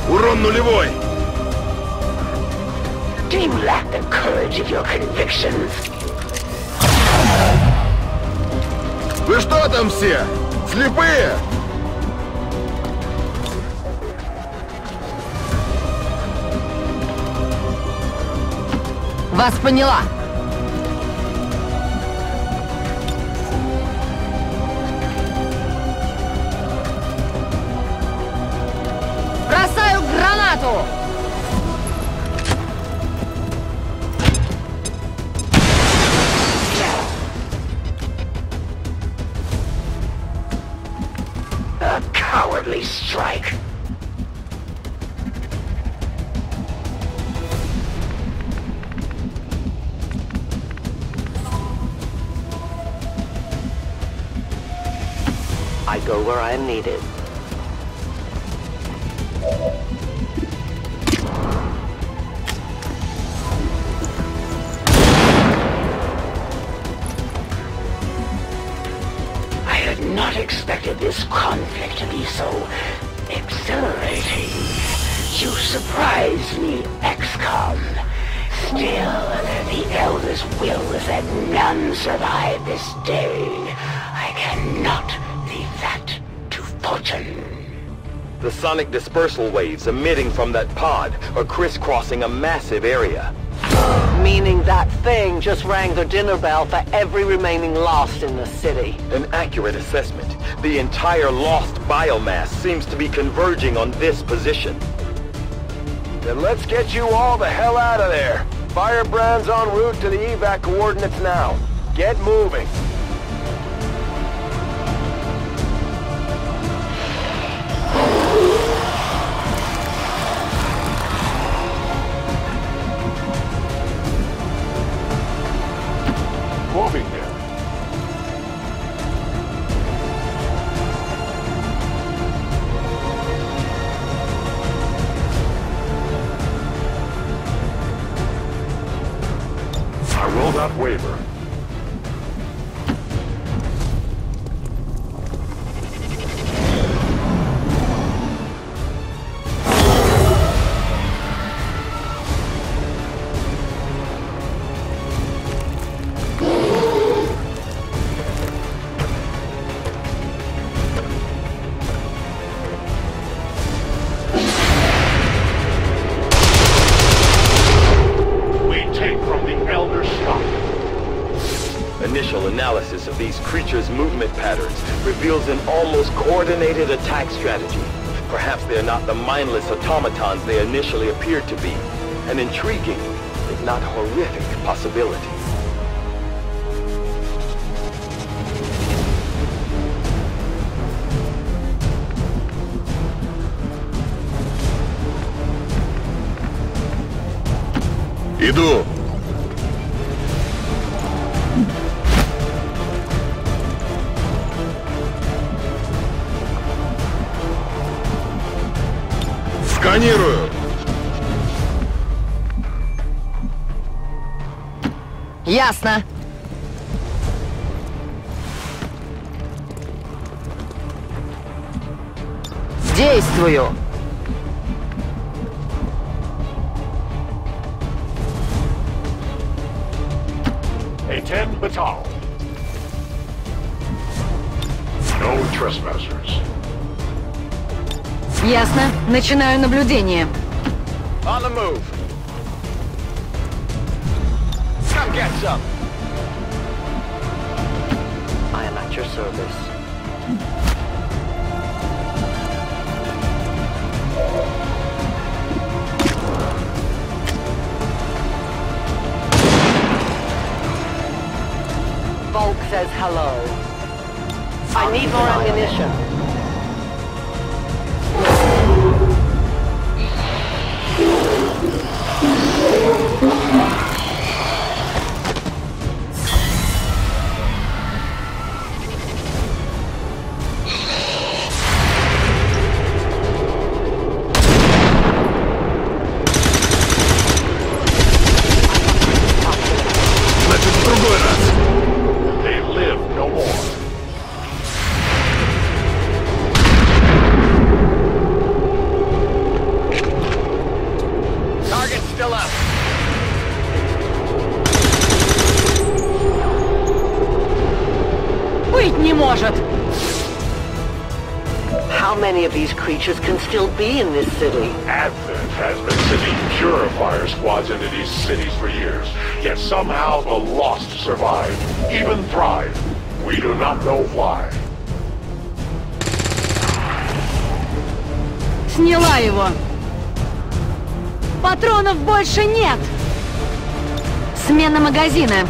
Урон нулевой. Do you lack the courage of your convictions? Вы что там все? Слепые? Вас поняла. Бросаю гранату! A cowardly strike. I go where I am needed. I had not expected this conflict to be so exhilarating. You surprised me, Xcom. Still, the Elder's will is that none survive this day. I cannot leave that to fortune. The sonic dispersal waves emitting from that pod are crisscrossing a massive area. Meaning that thing just rang the dinner bell for every remaining Lost in the city. An accurate assessment. The entire Lost biomass seems to be converging on this position. Then let's get you all the hell out of there. Firebrand's en route to the evac coordinates now. Get moving. Moving here. I roll that waiver. Initial analysis of these creatures' movement patterns reveals an almost coordinated attack strategy. Perhaps they're not the mindless automatons they initially appeared to be. An intriguing, if not horrific, possibility. Иду! Сканирую! Ясно. Действую. A-10 Batal. No trespassers. Ясно. Начинаю наблюдение. On the move. Come get some. I am at your service. Volk says hello. I need more ammunition. Значит, в другой раз. They live no more. Target still up. Быть не может. How many of these creatures can still be in this city? Advent has been sending purifier squads into these cities for years, yet somehow the lost survive, even thrive. We do not know why. Сняла его. Патронов больше нет. Смена магазина.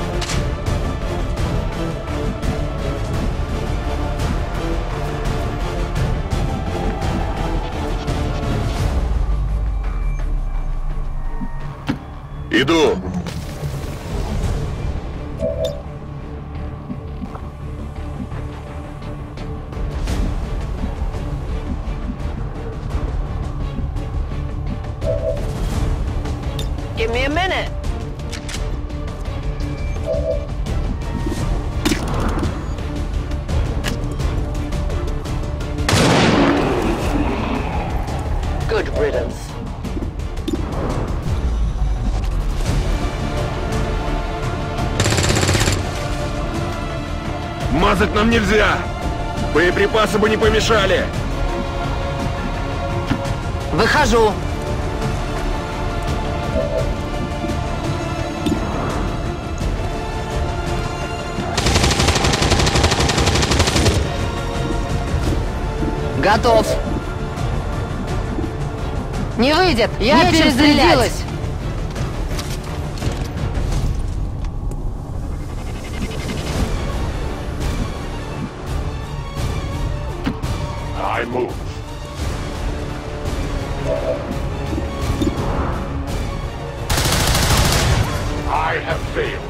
Иду! Give me a minute. Good riddance. Мазать нам нельзя! Боеприпасы бы не помешали! Выхожу. Готов. Не выйдет. Я перезарядилась. I move. I have failed.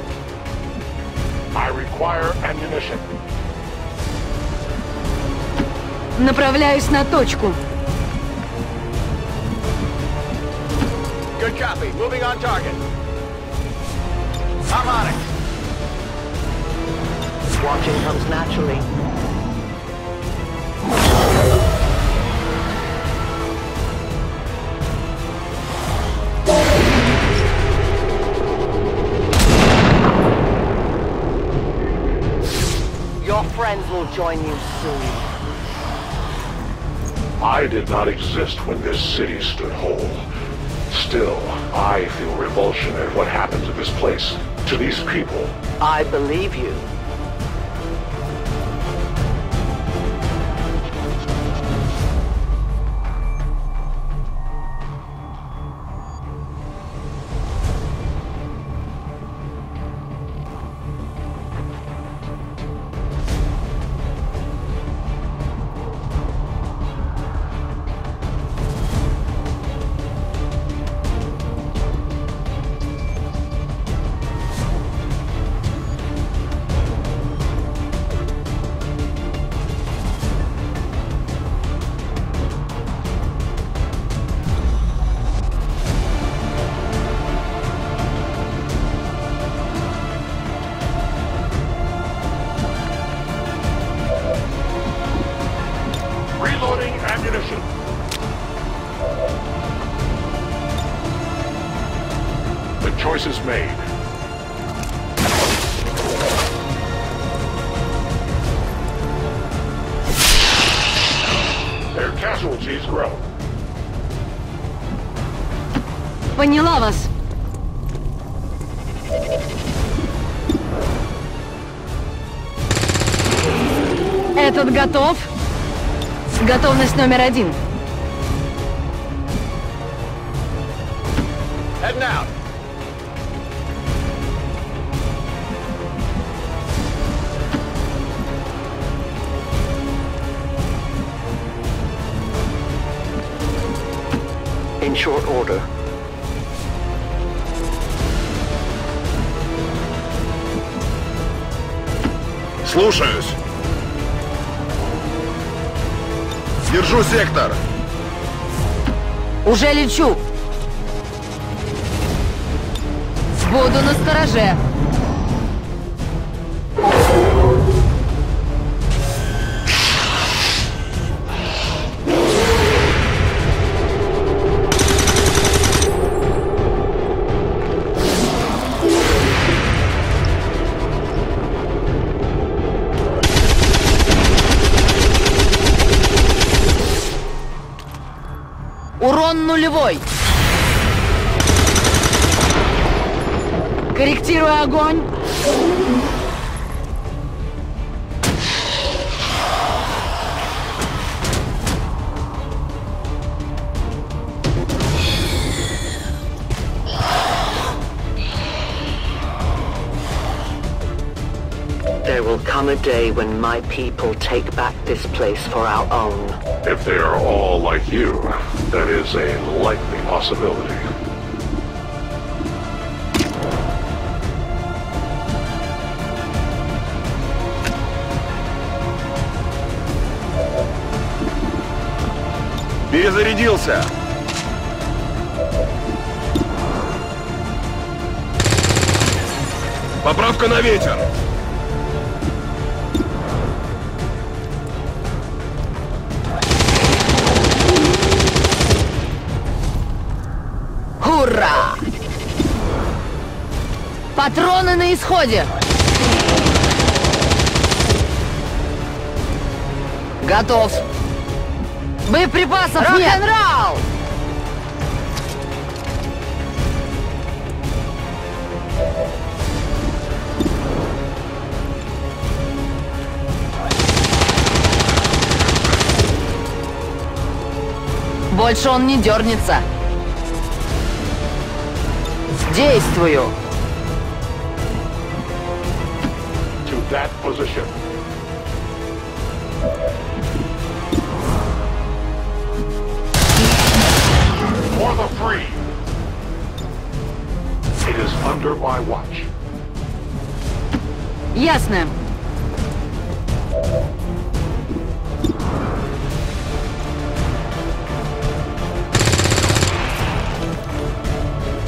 I require ammunition. Направляюсь на точку. Good copy. Moving on target. I'm on it. Watching comes naturally. Your friends will join you soon. I did not exist when this city stood whole. Still, I feel revulsion at what happened to this place, to these people. I believe you. Reloading ammunition. The choice is made. Their casualties grow. Поняла вас. Этот готов. Готовность номер 1. Heading out. In short order. Слушаюсь. Держу сектор. Уже лечу. Буду настороже. Урон нулевой. Корректирую огонь. There will come a day when my people take back this place for our own. If they are all like you, that is a likely possibility. Перезарядился. Поправка на ветер. Ура! Патроны на исходе. Готов. Боеприпасов нет. Рок-н-ролл! Больше он не дернется. Действую. To that position. For the free. It is under my watch. Ясно.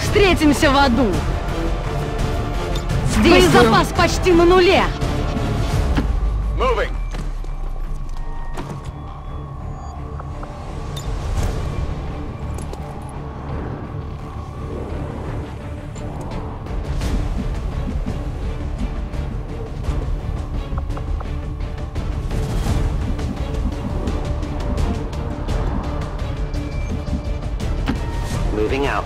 Встретимся в аду. Боезапас почти на нуле. Moving. Moving out.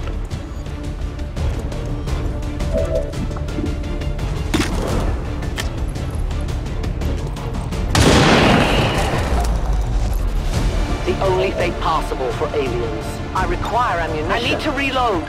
only fate possible for aliens. I require ammunition. I need to reload.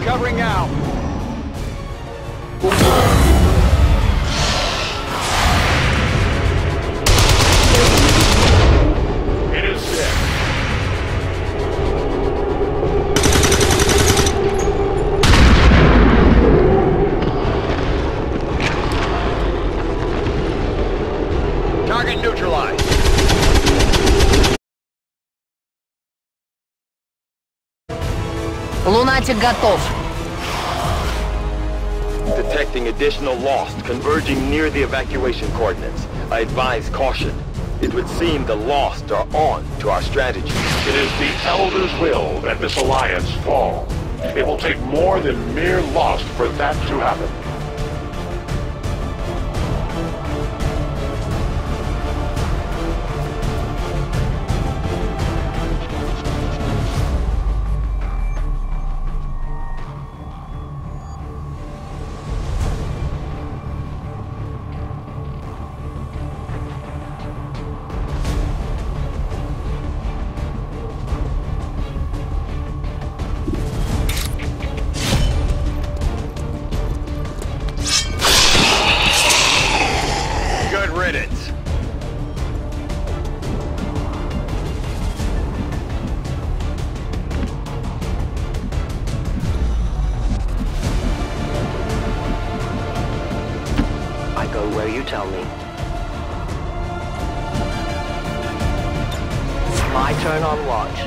Covering now. It is dead. Target neutralized. Лунатик готов. Detecting additional lost converging near the evacuation coordinates. I advise caution. It would seem the lost are on to our strategy. It is the Elder's will that this alliance fall. It will take more than mere lost for that to happen. Where you tell me. My turn on watch.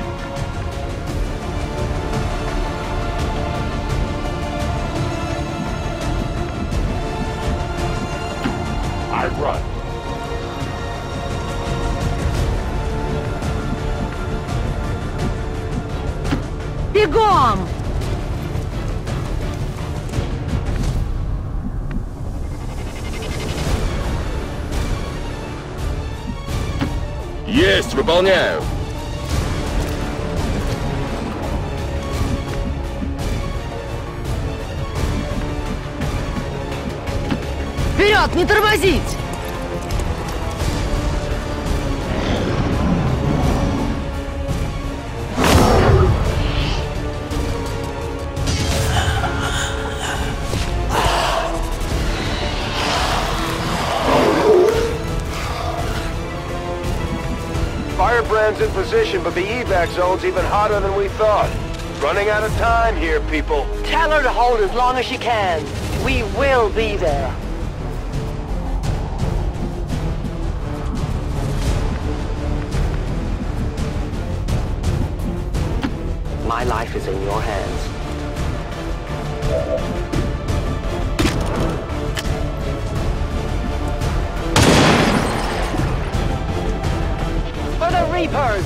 I run. Бегом! Есть, выполняю. Вперед, не тормозить! Firebrand's in position, but the evac zone's even hotter than we thought. Running out of time here, people. Tell her to hold as long as she can. We will be there. My life is in your hands. For the Reapers!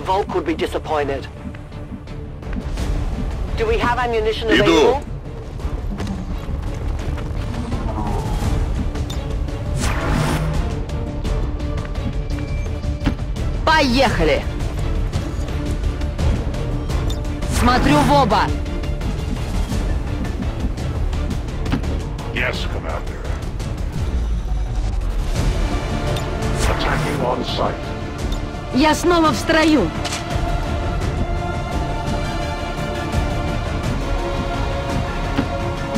Volk would be disappointed. Do we have ammunition available? Поехали! Смотрю в оба! Yes, Commander. Attacking on sight. Я снова в строю!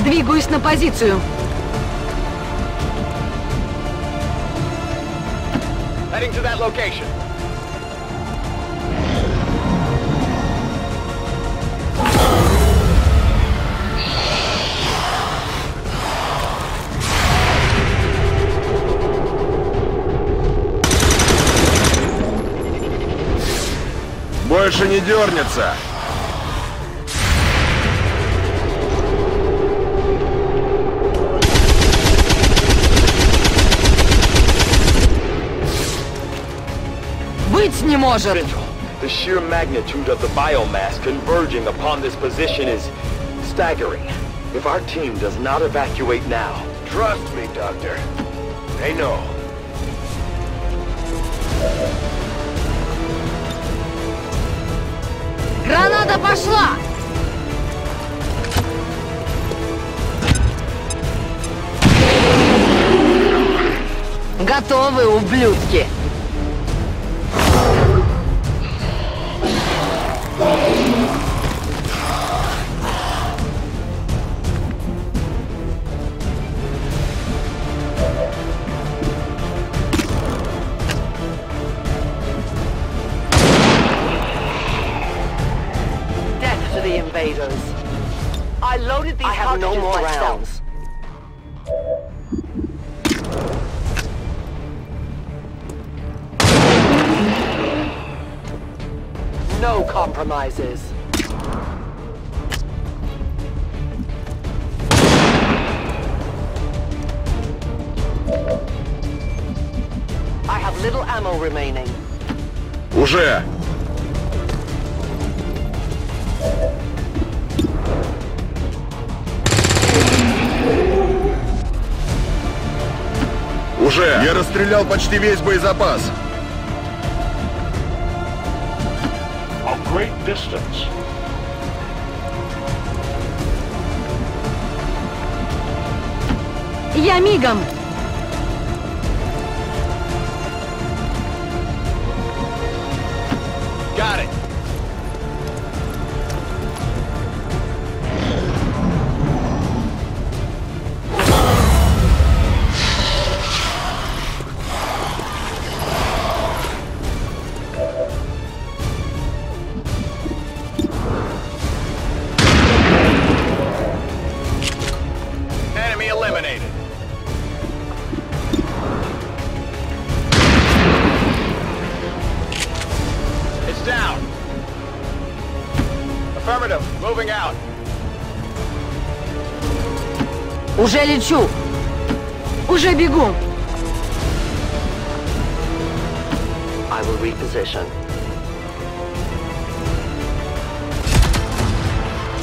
Двигаюсь на позицию. Heading to that location. больше не дернется. Быть не может! The sheer magnitude of the biomass converging upon this position is staggering. If our team does not evacuate now... Trust me, Doctor. They know. Граната пошла! Готовы, ублюдки! The invaders. I loaded these cartridges no more rounds. No compromises. I have little ammo remaining. Уже! Уже! Я расстрелял почти весь боезапас. A great distance. Я мигом! Got it. Enemy eliminated. It's down. Affirmative. Moving out. Уже лечу! Уже бегу! I will reposition.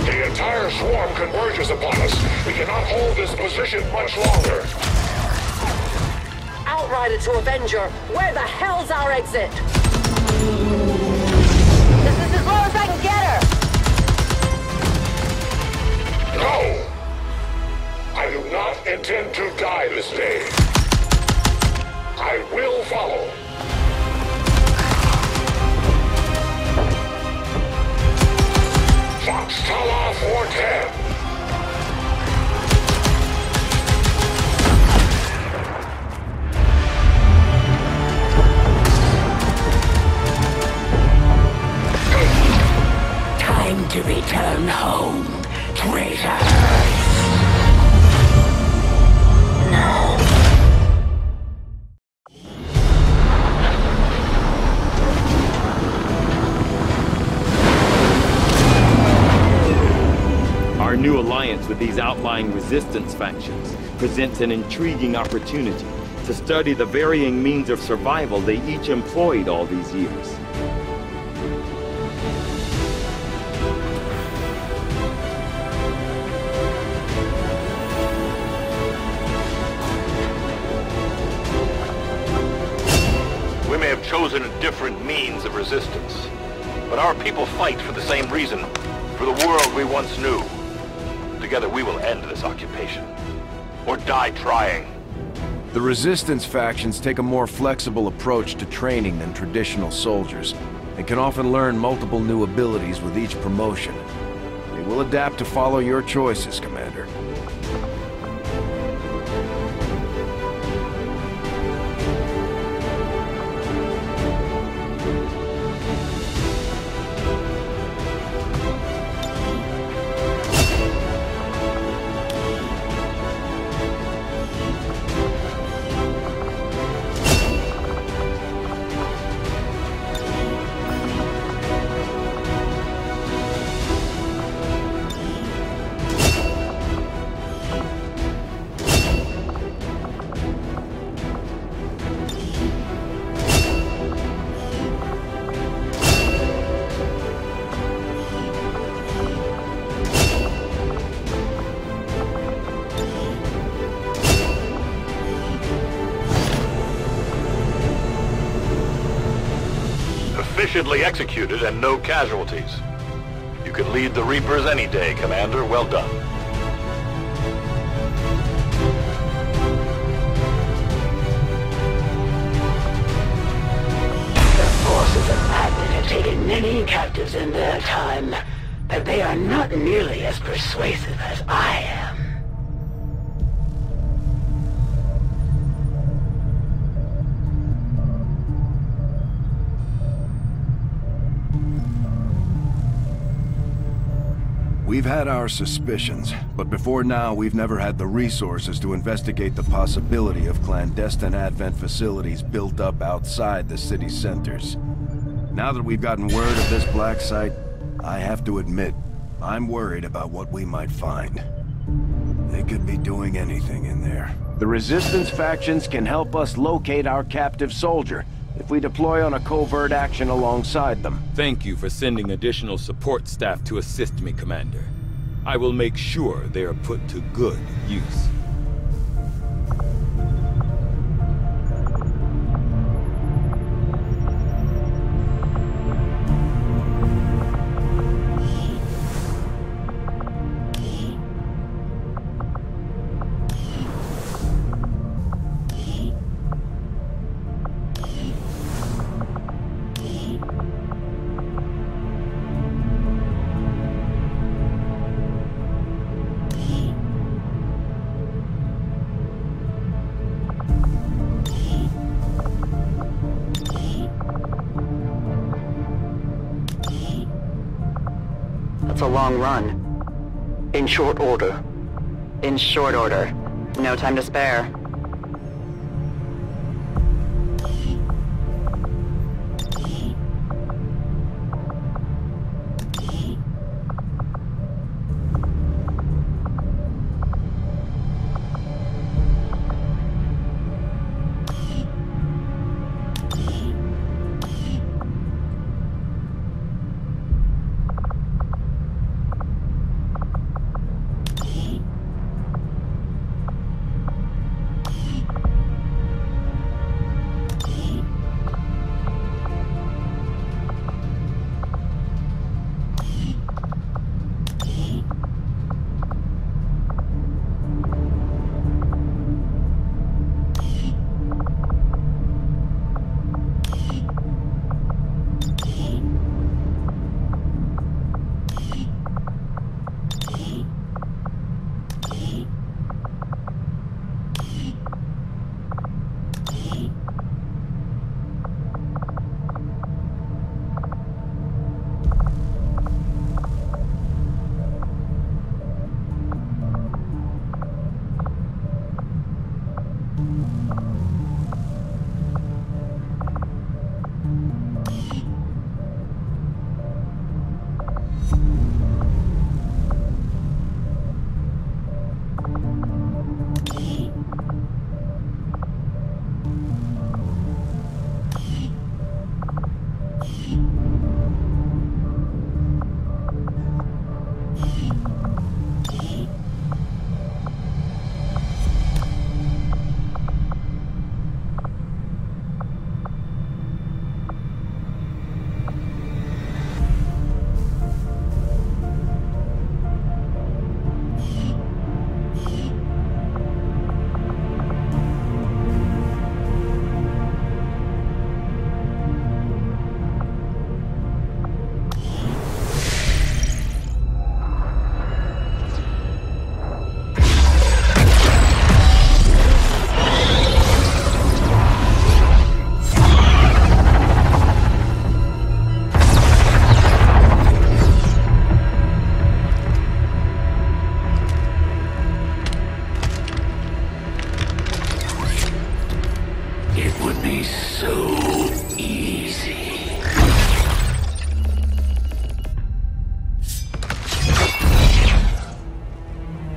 The entire swarm converges upon us. We cannot hold this position much longer. Outrider to Avenger, where the hell's our exit? This is as low as I can get her! No! I do not intend to die this day. I will follow. Foxtrot 410. Time to return home, traitor. Our new alliance with these outlying resistance factions presents an intriguing opportunity to study the varying means of survival they each employed all these years. We may have chosen a different means of resistance, but our people fight for the same reason, for the world we once knew. Together we will end this occupation, or die trying. The resistance factions take a more flexible approach to training than traditional soldiers, and can often learn multiple new abilities with each promotion. They will adapt to follow your choices, Commander. efficiently executed and no casualties. You can lead the Reapers any day, Commander. Well done. The forces of Advent have taken many captives in their time, but they are not nearly as persuasive as I am. We've had our suspicions, but before now we've never had the resources to investigate the possibility of clandestine Advent facilities built up outside the city centers. Now that we've gotten word of this black site, I have to admit, I'm worried about what we might find. They could be doing anything in there. The Resistance factions can help us locate our captive soldier if we deploy on a covert action alongside them. Thank you for sending additional support staff to assist me, Commander. I will make sure they are put to good use. That's a long run. In short order. In short order. No time to spare.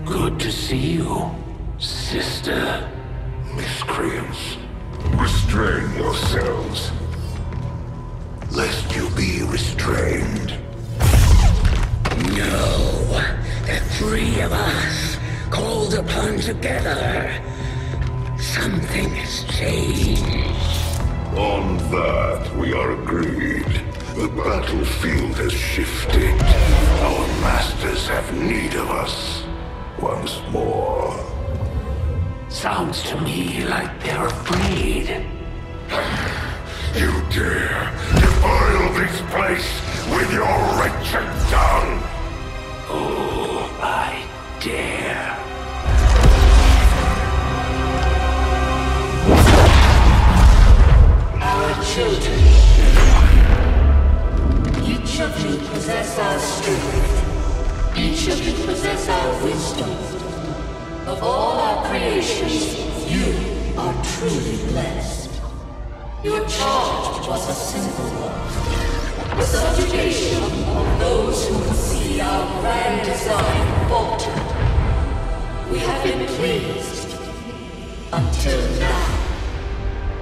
Good to see you, sister. Miscreants, restrain yourselves, lest you be restrained. No, the three of us, called upon together. Something has changed. On that, we are agreed. The battlefield has shifted. Our masters have need of us once more. Sounds to me like they're afraid. You dare defile this place with your wretched tongue? Oh, I dare. Our children. Each of you possess our strength. Each of you possess our wisdom. Of all our creations, you are truly blessed. Your charge was a simple one. The subjugation of those who would see our grand design falter. We have been pleased. Until now.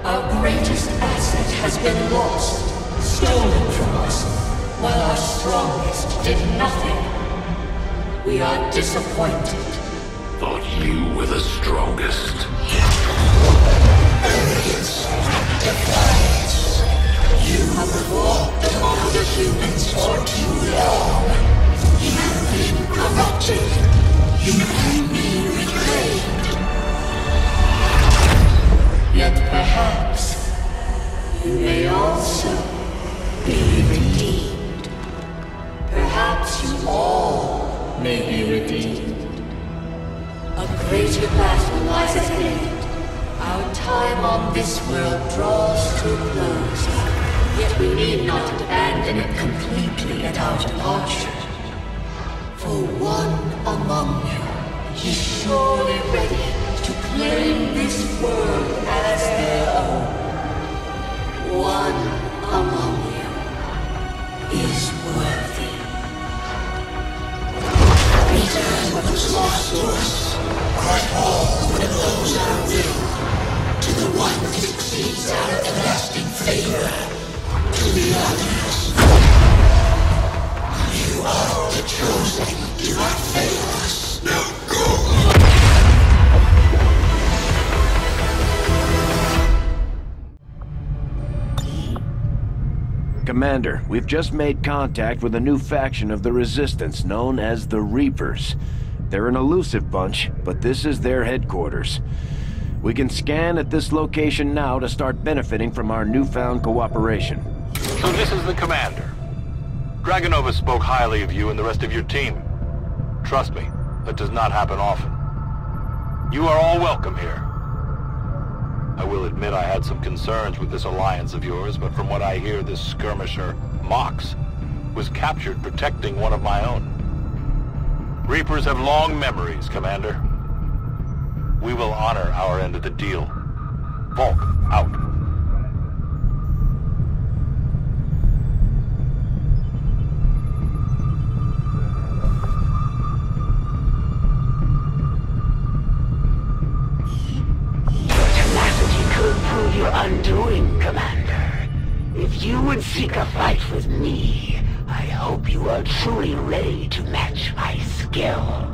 Our greatest asset has been lost, stolen from us, while our strongest did nothing. We are disappointed. Thought you were the strongest. Arrogance, defiance. You have walked among the humans for too long. You have been corrupted. You can be reclaimed. Yet perhaps you may also be redeemed. Perhaps you all may be redeemed. A greater battle lies ahead. Our time on this world draws to a close. Yet we need not abandon it completely at our departure. For one among you is surely ready to claim this world as their own. One among you is worthy. Return what was lost to us. Grant all and those our will. To the one who succeeds our everlasting favor. To the others. You are the chosen. Do not fail us. Now go. Commander, we've just made contact with a new faction of the Resistance known as the Reapers. They're an elusive bunch, but this is their headquarters. We can scan at this location now to start benefiting from our newfound cooperation. So this is the commander. Dragonova spoke highly of you and the rest of your team. Trust me, that does not happen often. You are all welcome here. I will admit I had some concerns with this alliance of yours, but from what I hear, this skirmisher, Mox, was captured protecting one of my own. Reapers have long memories, Commander. We will honor our end of the deal. Volk, out. Your undoing, Commander. If you would seek a fight with me, I hope you are truly ready to match my skills.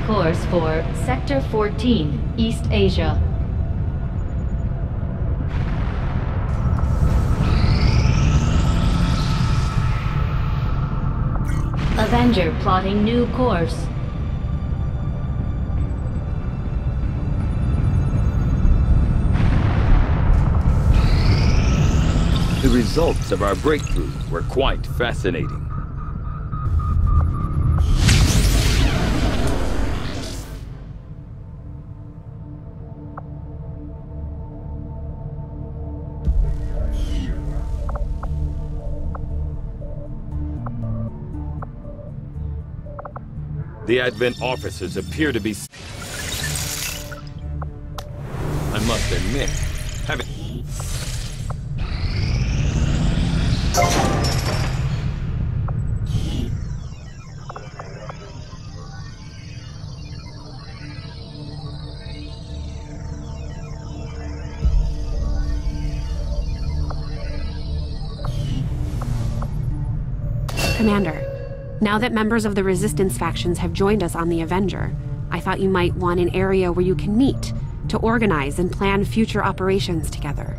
Course for Sector 14, East Asia. Avenger plotting new course. The results of our breakthrough were quite fascinating. The Advent officers appear to be... I must admit, having... Commander, now that members of the Resistance factions have joined us on the Avenger, I thought you might want an area where you can meet, to organize and plan future operations together.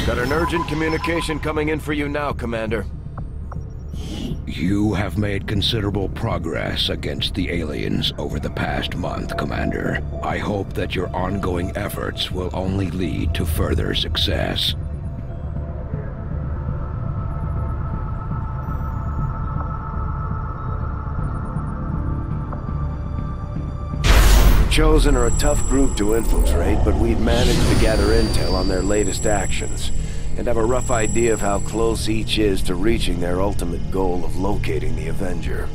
Got an urgent communication coming in for you now, Commander. You have made considerable progress against the aliens over the past month, Commander. I hope that your ongoing efforts will only lead to further success. The Chosen are a tough group to infiltrate, but we've managed to gather intel on their latest actions, and have a rough idea of how close each is to reaching their ultimate goal of locating the Avenger.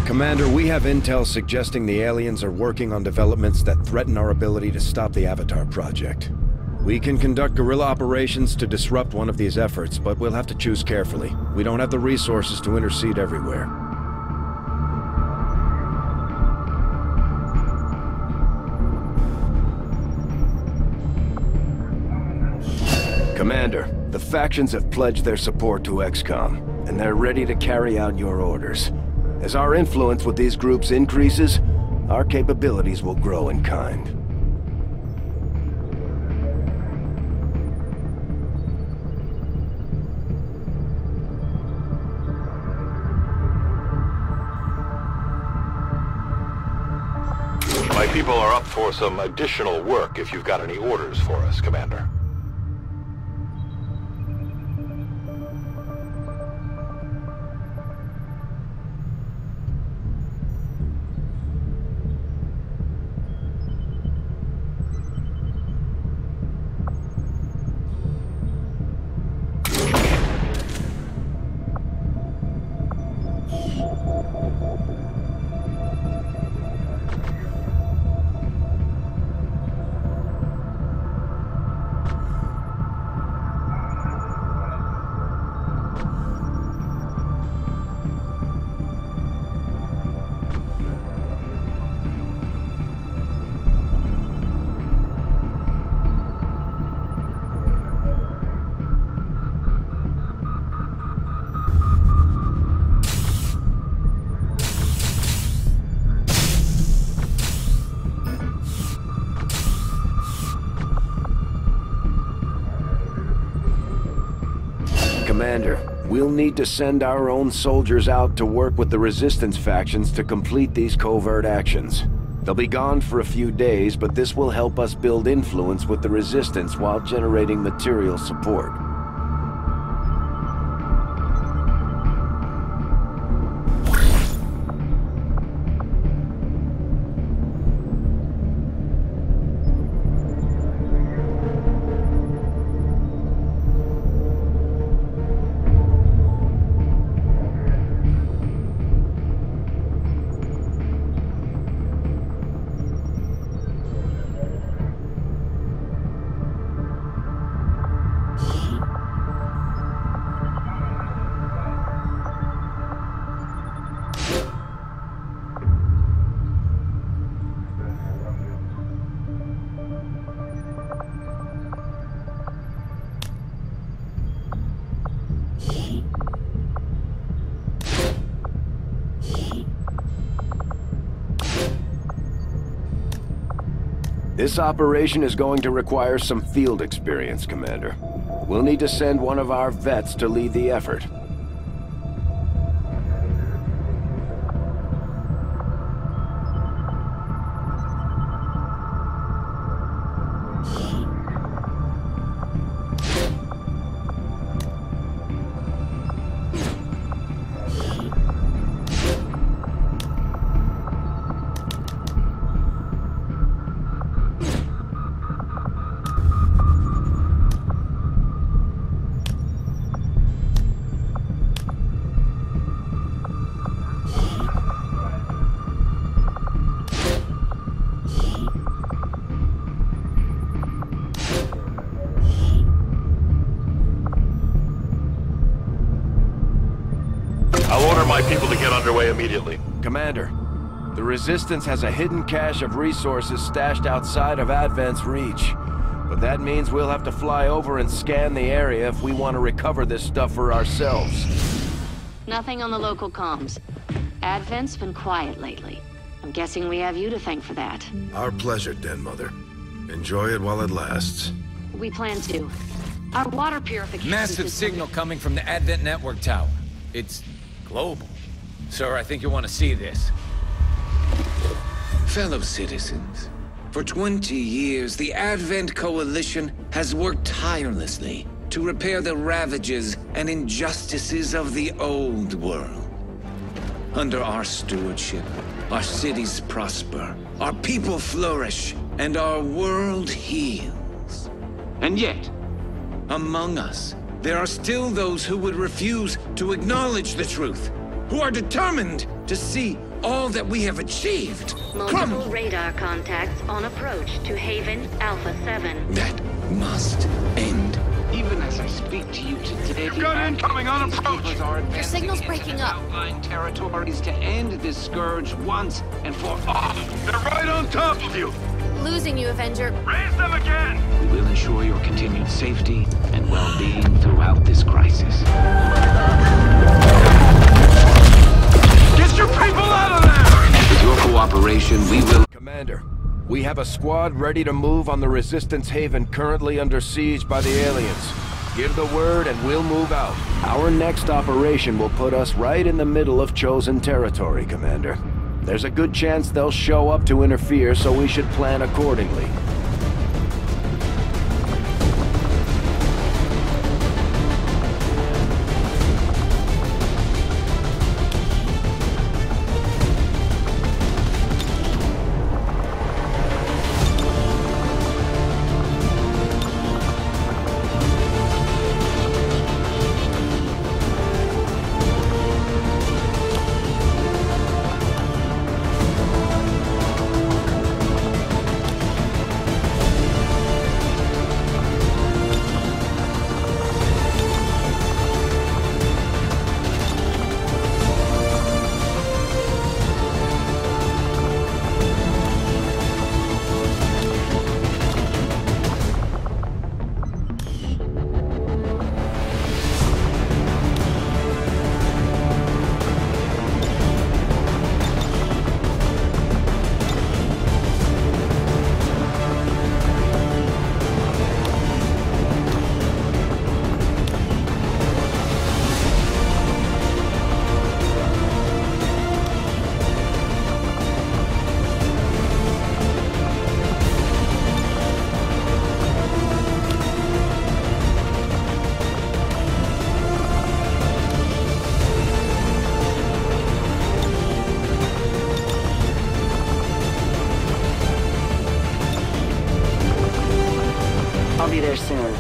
Commander, we have intel suggesting the aliens are working on developments that threaten our ability to stop the Avatar project. We can conduct guerrilla operations to disrupt one of these efforts, but we'll have to choose carefully. We don't have the resources to intercede everywhere. Commander, the factions have pledged their support to Xcom, and they're ready to carry out your orders. As our influence with these groups increases, our capabilities will grow in kind. My people are up for some additional work if you've got any orders for us, Commander. Commander, we'll need to send our own soldiers out to work with the Resistance factions to complete these covert actions. They'll be gone for a few days, but this will help us build influence with the Resistance while generating material support. This operation is going to require some field experience, Commander. We'll need to send one of our vets to lead the effort. I'll order my people to get underway immediately. Commander, the Resistance has a hidden cache of resources stashed outside of Advent's reach. But that means we'll have to fly over and scan the area if we want to recover this stuff for ourselves. Nothing on the local comms. Advent's been quiet lately. I'm guessing we have you to thank for that. Our pleasure, Den Mother. Enjoy it while it lasts. We plan to. Our water purification Massive signal coming from the Advent network tower. It's global. Sir, I think you'll want to see this. Fellow citizens, for 20 years, the Advent Coalition has worked tirelessly to repair the ravages and injustices of the old world. Under our stewardship, our cities prosper, our people flourish, and our world heals. And yet, among us, there are still those who would refuse to acknowledge the truth, who are determined to see all that we have achieved Multiple radar contacts on approach to Haven Alpha 7. That must end. Even as I speak to you today, You've got incoming on approach! Your signal's breaking up. Outlying territories to end this scourge once and for all. They're right on top of you! Losing you, Avenger. Raise them again! We will ensure your continued safety and well-being throughout this crisis. Get your people out of there! With your cooperation, we will... Commander, we have a squad ready to move on the Resistance Haven currently under siege by the aliens. Give the word and we'll move out. Our next operation will put us right in the middle of chosen territory, Commander. There's a good chance they'll show up to interfere, so we should plan accordingly. I'll be there soon.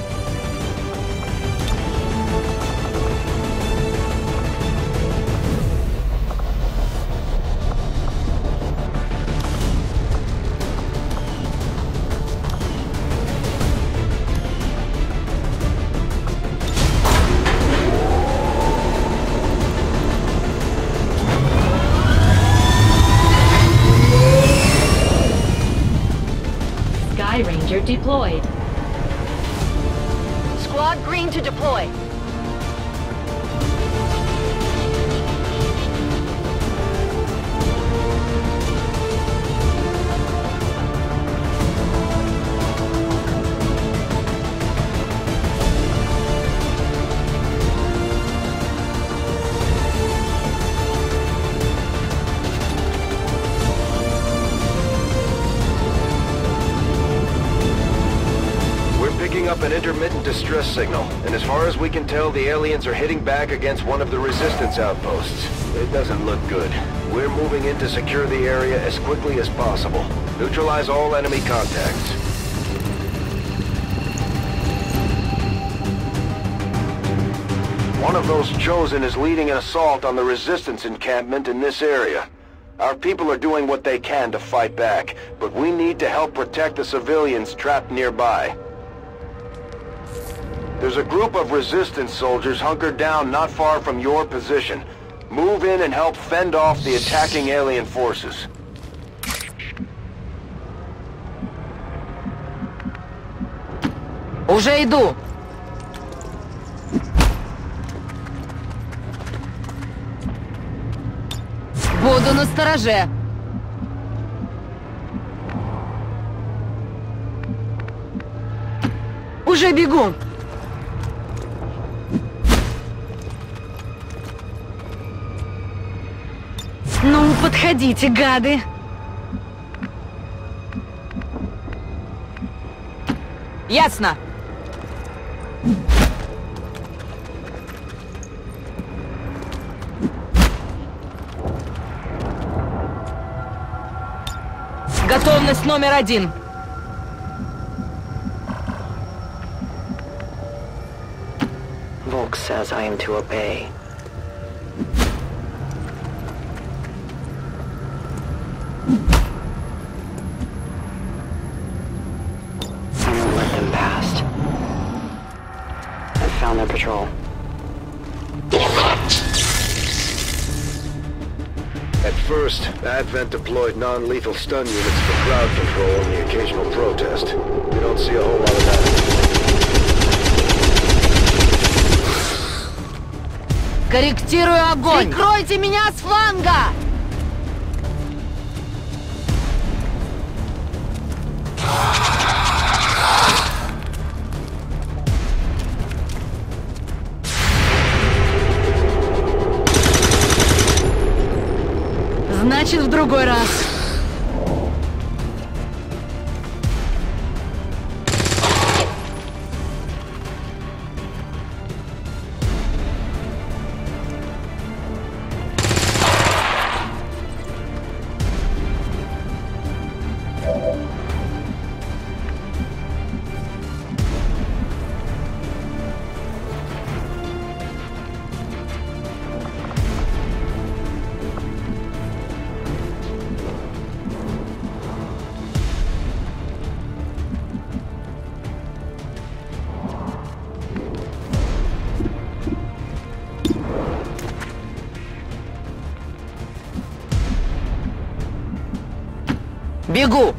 Sky Ranger deployed. Squad green to deploy. up an intermittent distress signal, and as far as we can tell, the aliens are hitting back against one of the resistance outposts. It doesn't look good. We're moving in to secure the area as quickly as possible. Neutralize all enemy contacts. One of those Chosen is leading an assault on the resistance encampment in this area. Our people are doing what they can to fight back, but we need to help protect the civilians trapped nearby. There's a group of resistance soldiers hunkered down not far from your position. Move in and help fend off the attacking alien forces. Уже иду. Буду настороже. Уже бегу. Ну, подходите, гады. Ясно. Готовность номер 1. Volk says I am to obey. I won't let them past. I've found their patrol. At first, Advent deployed non-lethal stun units for crowd control and the occasional protest. We don't see a whole lot of that. Корректирую огонь! Прикройте меня с фланга! Значит, в другой раз. Бегу!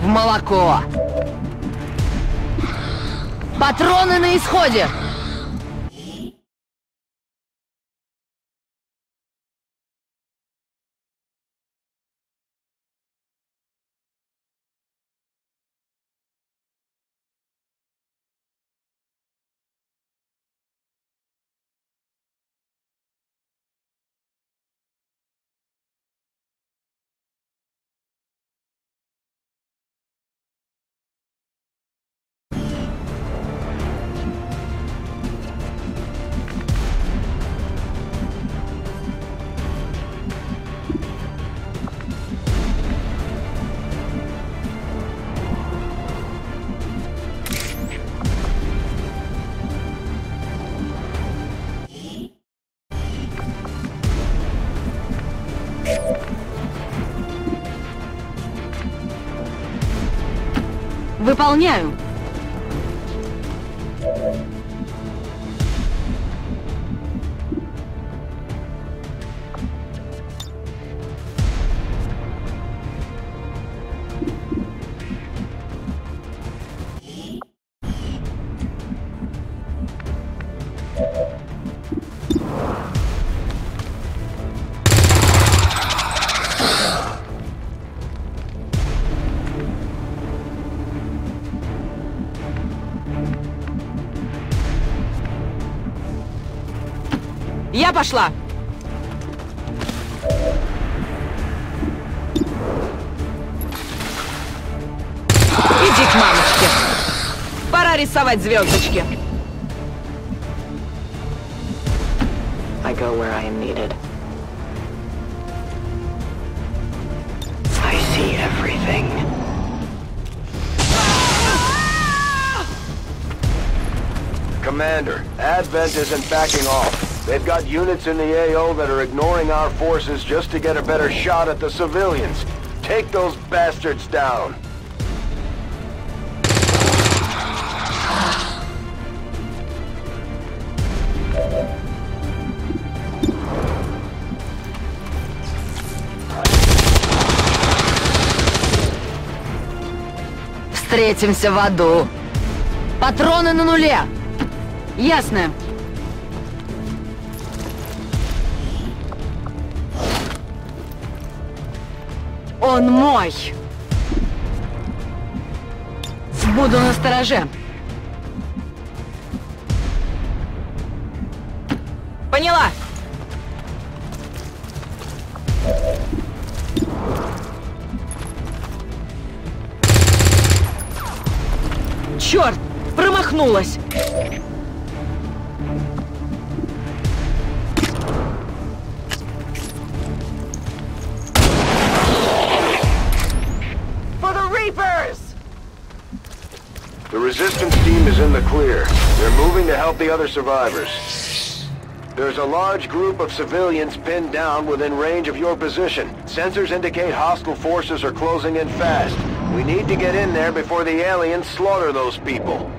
В молоко! Патроны на исходе! Выполняю. Я пошла! Иди к мамочке. Пора рисовать звездочки. I go where I am needed. I see everything. Commander, Advent isn't backing off. They've got units in the AO that are ignoring our forces just to get a better shot at the civilians. Take those bastards down. Встретимся в аду. Патроны на нуле. Ясно. Он мой. Буду настороже. Поняла. Черт! Промахнулась! For the Reapers! The resistance team is in the clear. They're moving to help the other survivors. There's a large group of civilians pinned down within range of your position. Sensors indicate hostile forces are closing in fast. We need to get in there before the aliens slaughter those people.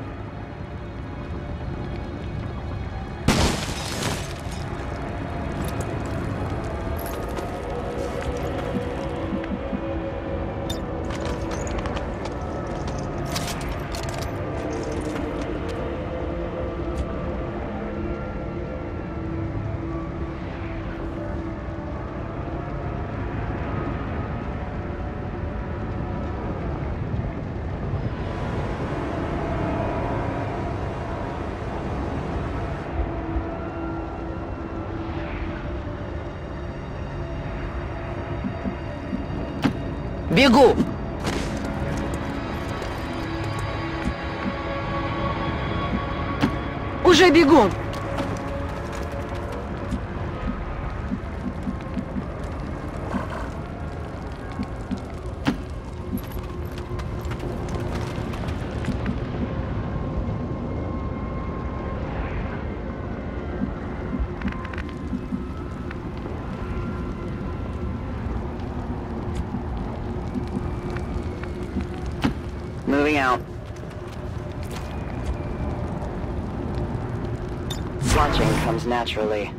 Бегу! Уже бегу! Moving out. Watching comes naturally.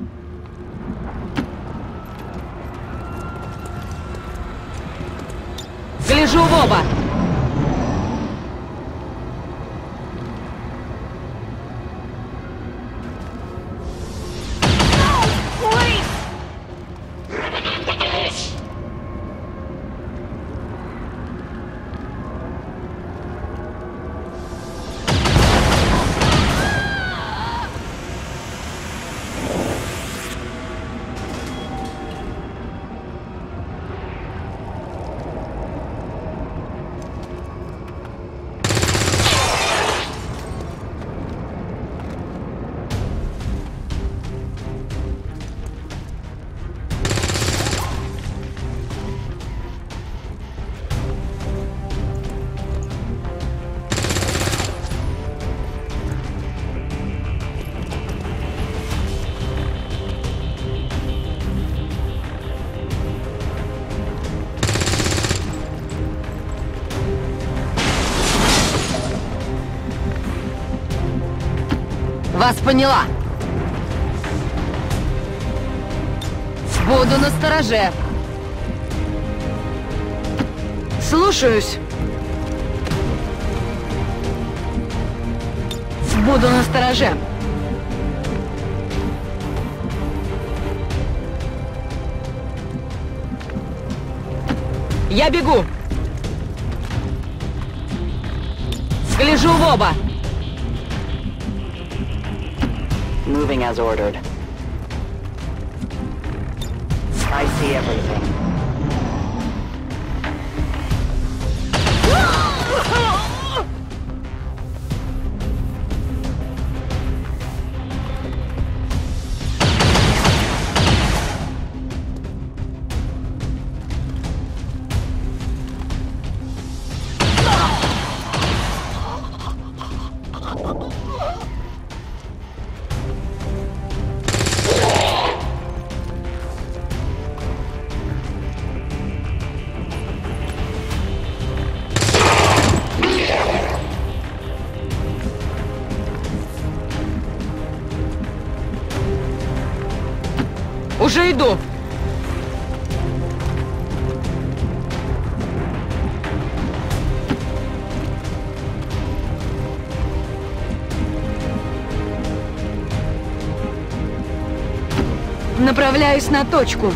Гляжу в оба! Вас поняла. Буду настороже. Слушаюсь. Буду настороже. Я бегу. Гляжу в оба. Moving as ordered. I see everything. Уже иду. Направляюсь на точку.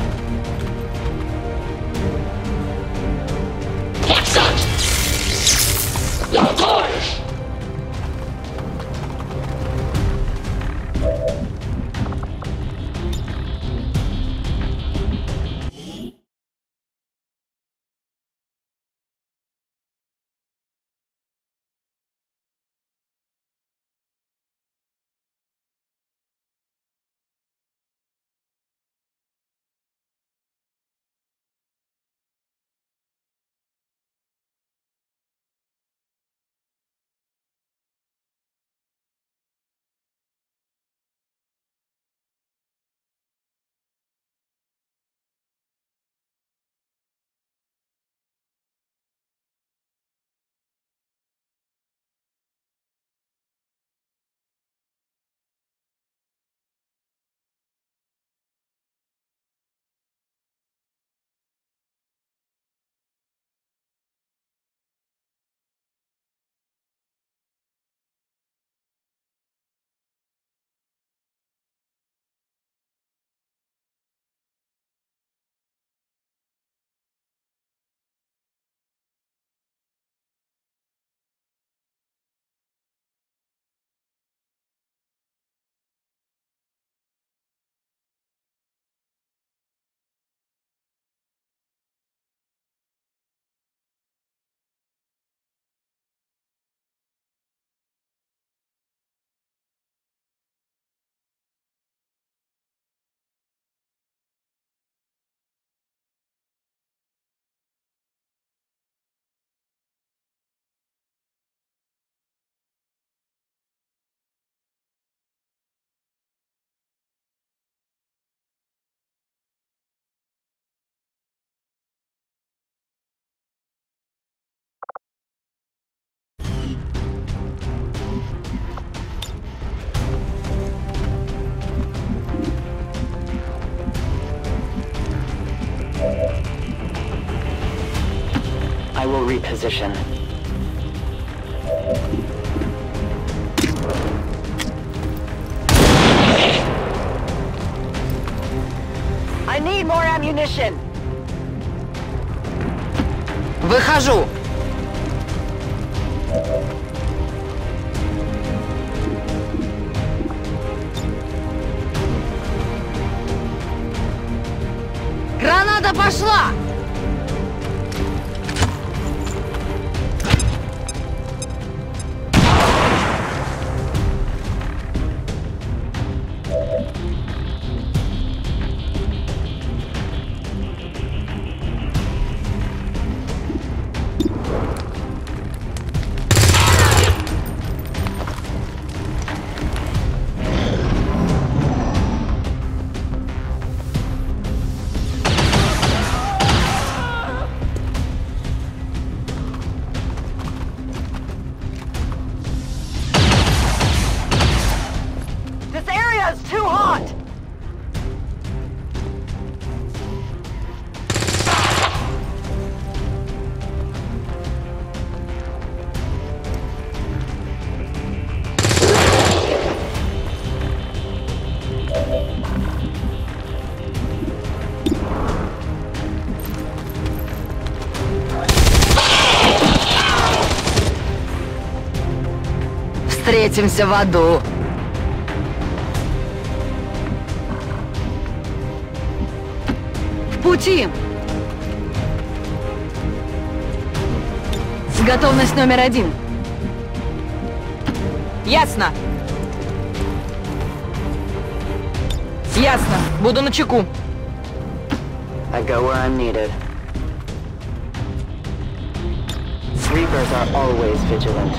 I will reposition. I need more ammunition. Выхожу. Граната пошла! Too hot! Встретимся в аду. пути! Готовность номер 1. Ясно. Ясно. Буду начеку. I go where I'm needed. Reapers are always vigilant.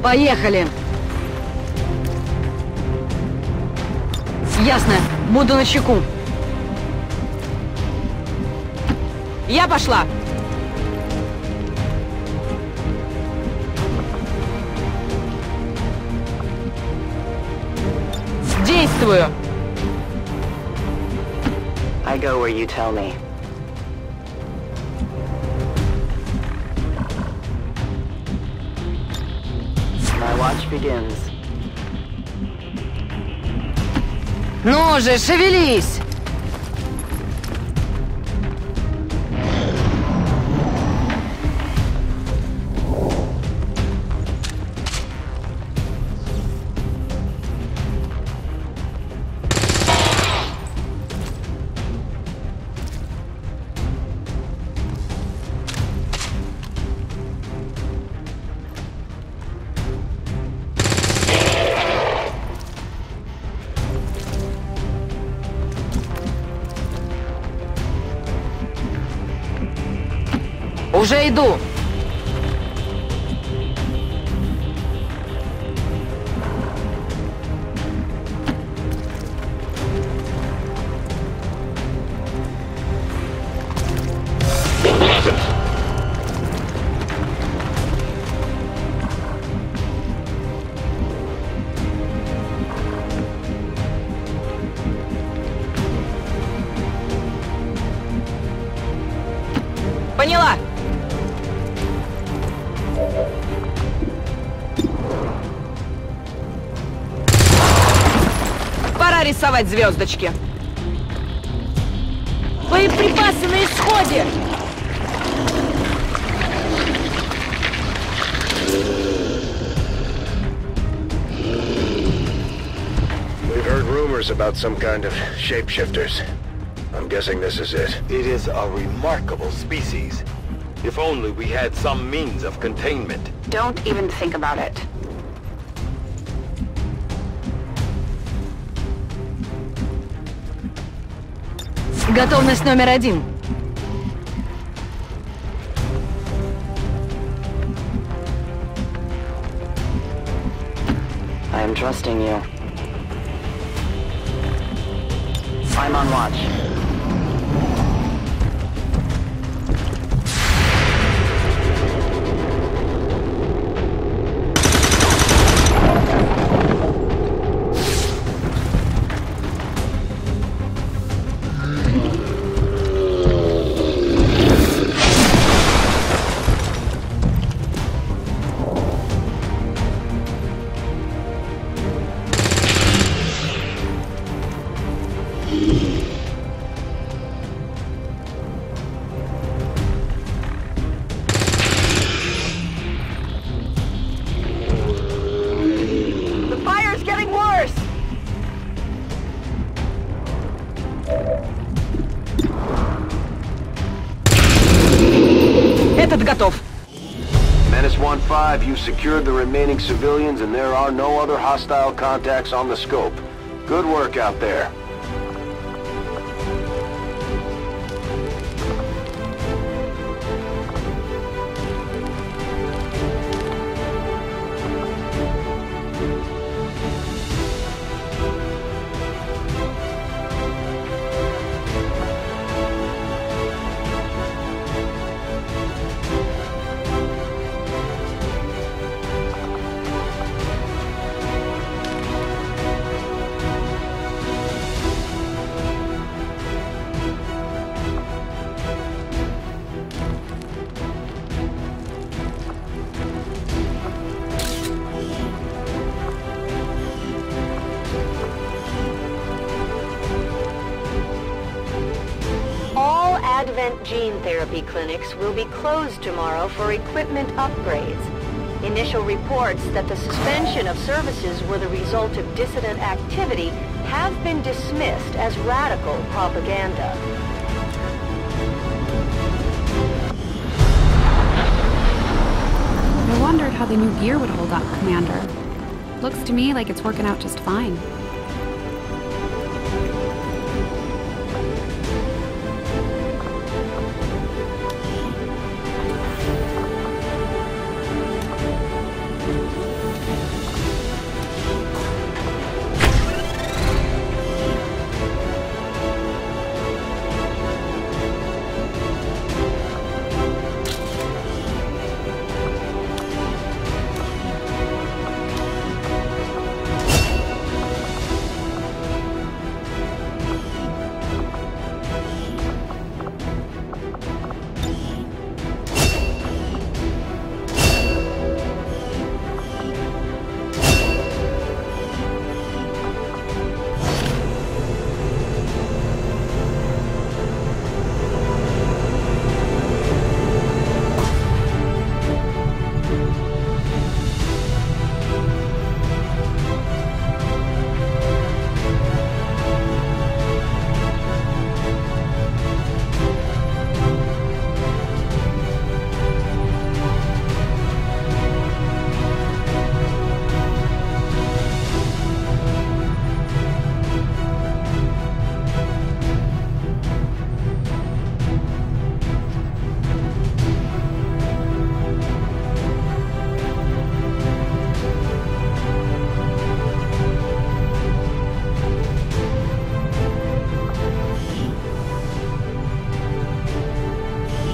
Поехали! Ясно. Буду начеку. Я пошла! Действую! I go where you tell me. My watch begins. Ну же, шевелись! Уже иду! Поняла! Пора рисовать звездочки. Боеприпасы на исходе! We've heard rumors about some kind of shapeshifters. I'm guessing this is it. It is a remarkable species. If only we had some means of containment. Don't even think about it. Готовность номер 1. I am trusting you. I'm on watch. Этот готов. Menace 1-5, you've secured the remaining civilians and there are no other hostile contacts on the scope. Good work out there. gene therapy clinics will be closed tomorrow for equipment upgrades. Initial reports that the suspension of services were the result of dissident activity have been dismissed as radical propaganda. I wondered how the new gear would hold up, Commander. Looks to me like it's working out just fine.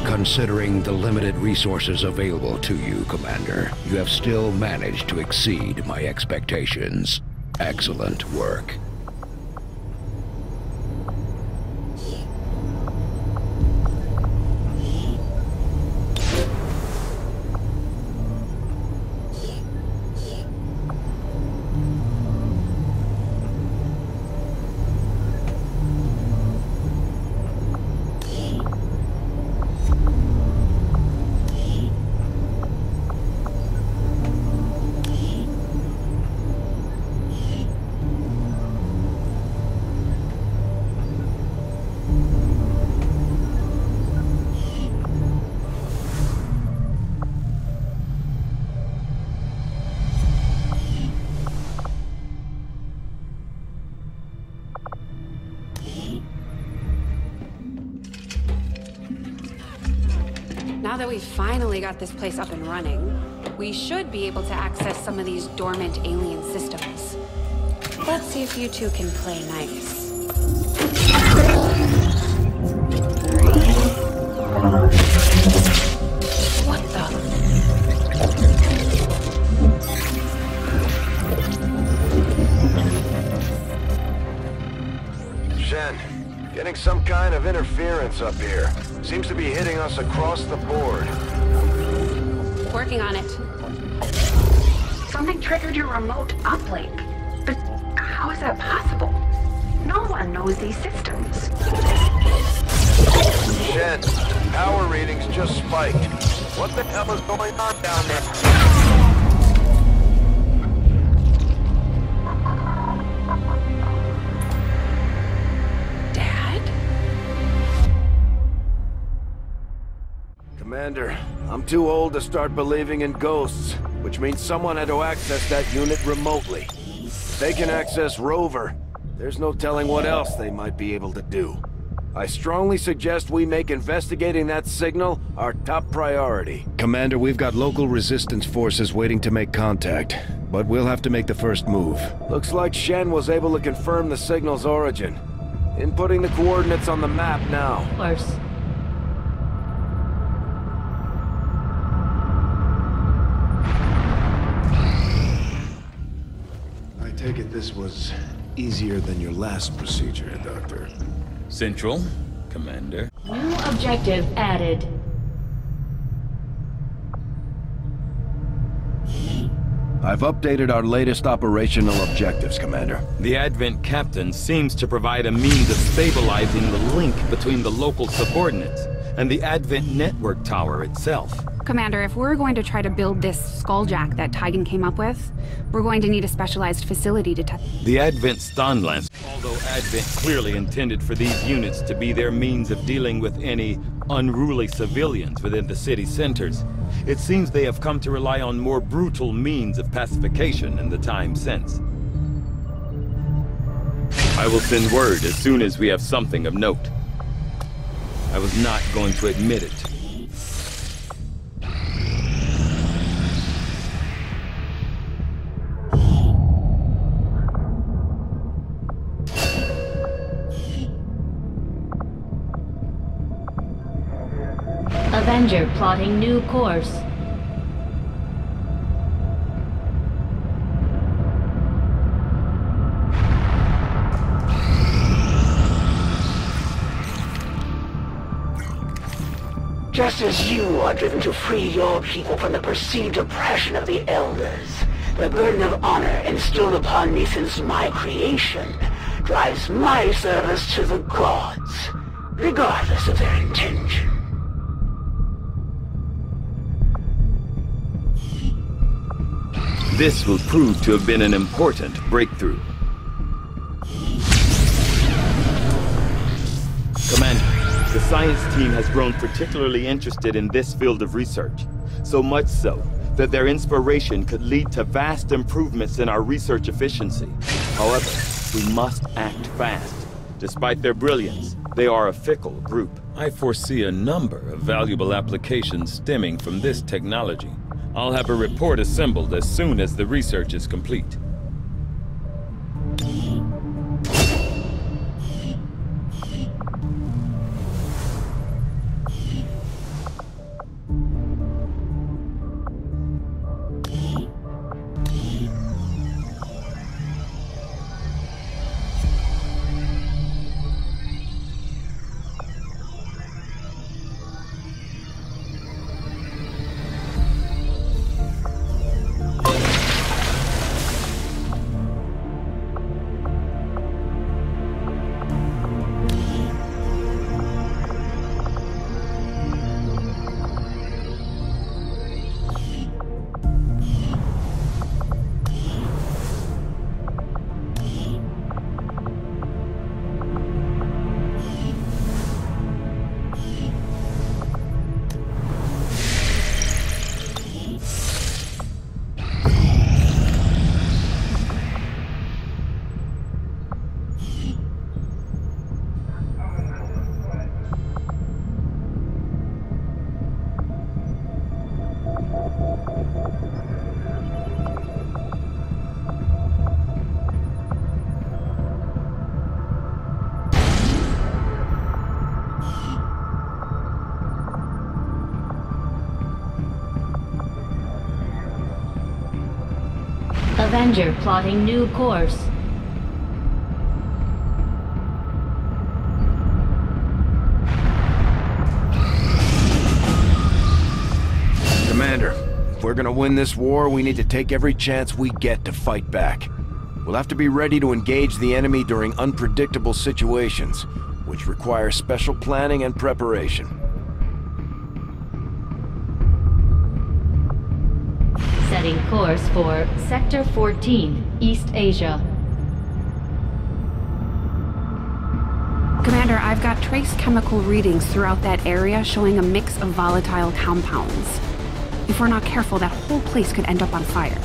Considering the limited resources available to you, Commander, you have still managed to exceed my expectations. Excellent work. Now that we've finally got this place up and running, we should be able to access some of these dormant alien systems. Let's see if you two can play nice. What the? Shen, getting some kind of interference up here. Seems to be hitting us across the board. Working on it. Something triggered your remote uplink. But how is that possible? No one knows these systems. Shen, power readings just spiked. What the hell is going on down there? Commander, I'm too old to start believing in ghosts, which means someone had to access that unit remotely. If they can access Rover, there's no telling what else they might be able to do. I strongly suggest we make investigating that signal our top priority. Commander, we've got local resistance forces waiting to make contact, but we'll have to make the first move. Looks like Shen was able to confirm the signal's origin. Inputting the coordinates on the map now. Close. I take it this was easier than your last procedure, Doctor. Central, Commander. New objective added. I've updated our latest operational objectives, Commander. The Advent Captain seems to provide a means of stabilizing the link between the local subordinates. and the Advent network tower itself. Commander, if we're going to try to build this skulljack that Tigan came up with, we're going to need a specialized facility to test. The Advent Stonlance, although Advent clearly intended for these units to be their means of dealing with any unruly civilians within the city centers, it seems they have come to rely on more brutal means of pacification in the time since. I will send word as soon as we have something of note. I was not going to admit it. Avenger plotting new course. Just as you are driven to free your people from the perceived oppression of the Elders, the burden of honor instilled upon me since my creation drives my service to the gods, regardless of their intention. This will prove to have been an important breakthrough. Commander, the science team has grown particularly interested in this field of research, so much so that their inspiration could lead to vast improvements in our research efficiency. However, we must act fast. Despite their brilliance, they are a fickle group. I foresee a number of valuable applications stemming from this technology. I'll have a report assembled as soon as the research is complete. Avenger plotting new course. Commander, if we're gonna win this war, we need to take every chance we get to fight back. We'll have to be ready to engage the enemy during unpredictable situations, which require special planning and preparation. Setting course for Sector 14, East Asia. Commander, I've got trace chemical readings throughout that area showing a mix of volatile compounds. If we're not careful, that whole place could end up on fire.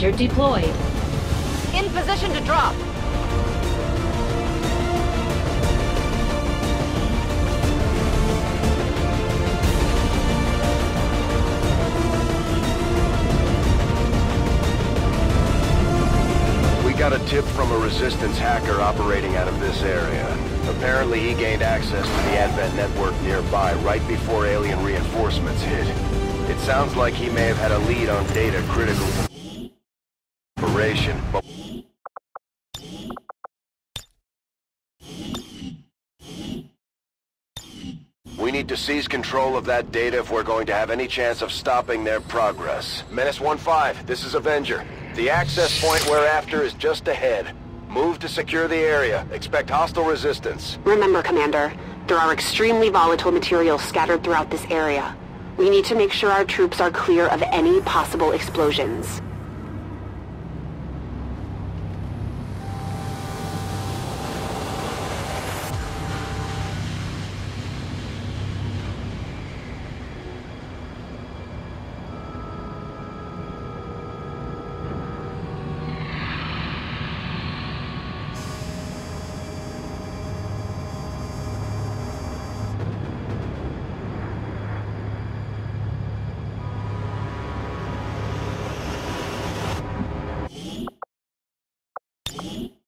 Avenger deployed. In position to drop. We got a tip from a Resistance hacker operating out of this area. Apparently he gained access to the Advent network nearby right before alien reinforcements hit. It sounds like he may have had a lead on data critical to operation, but we need to seize control of that data if we're going to have any chance of stopping their progress. Menace 1-5, this is Avenger. The access point we're after is just ahead. Move to secure the area. Expect hostile resistance. Remember, Commander, there are extremely volatile materials scattered throughout this area. We need to make sure our troops are clear of any possible explosions. You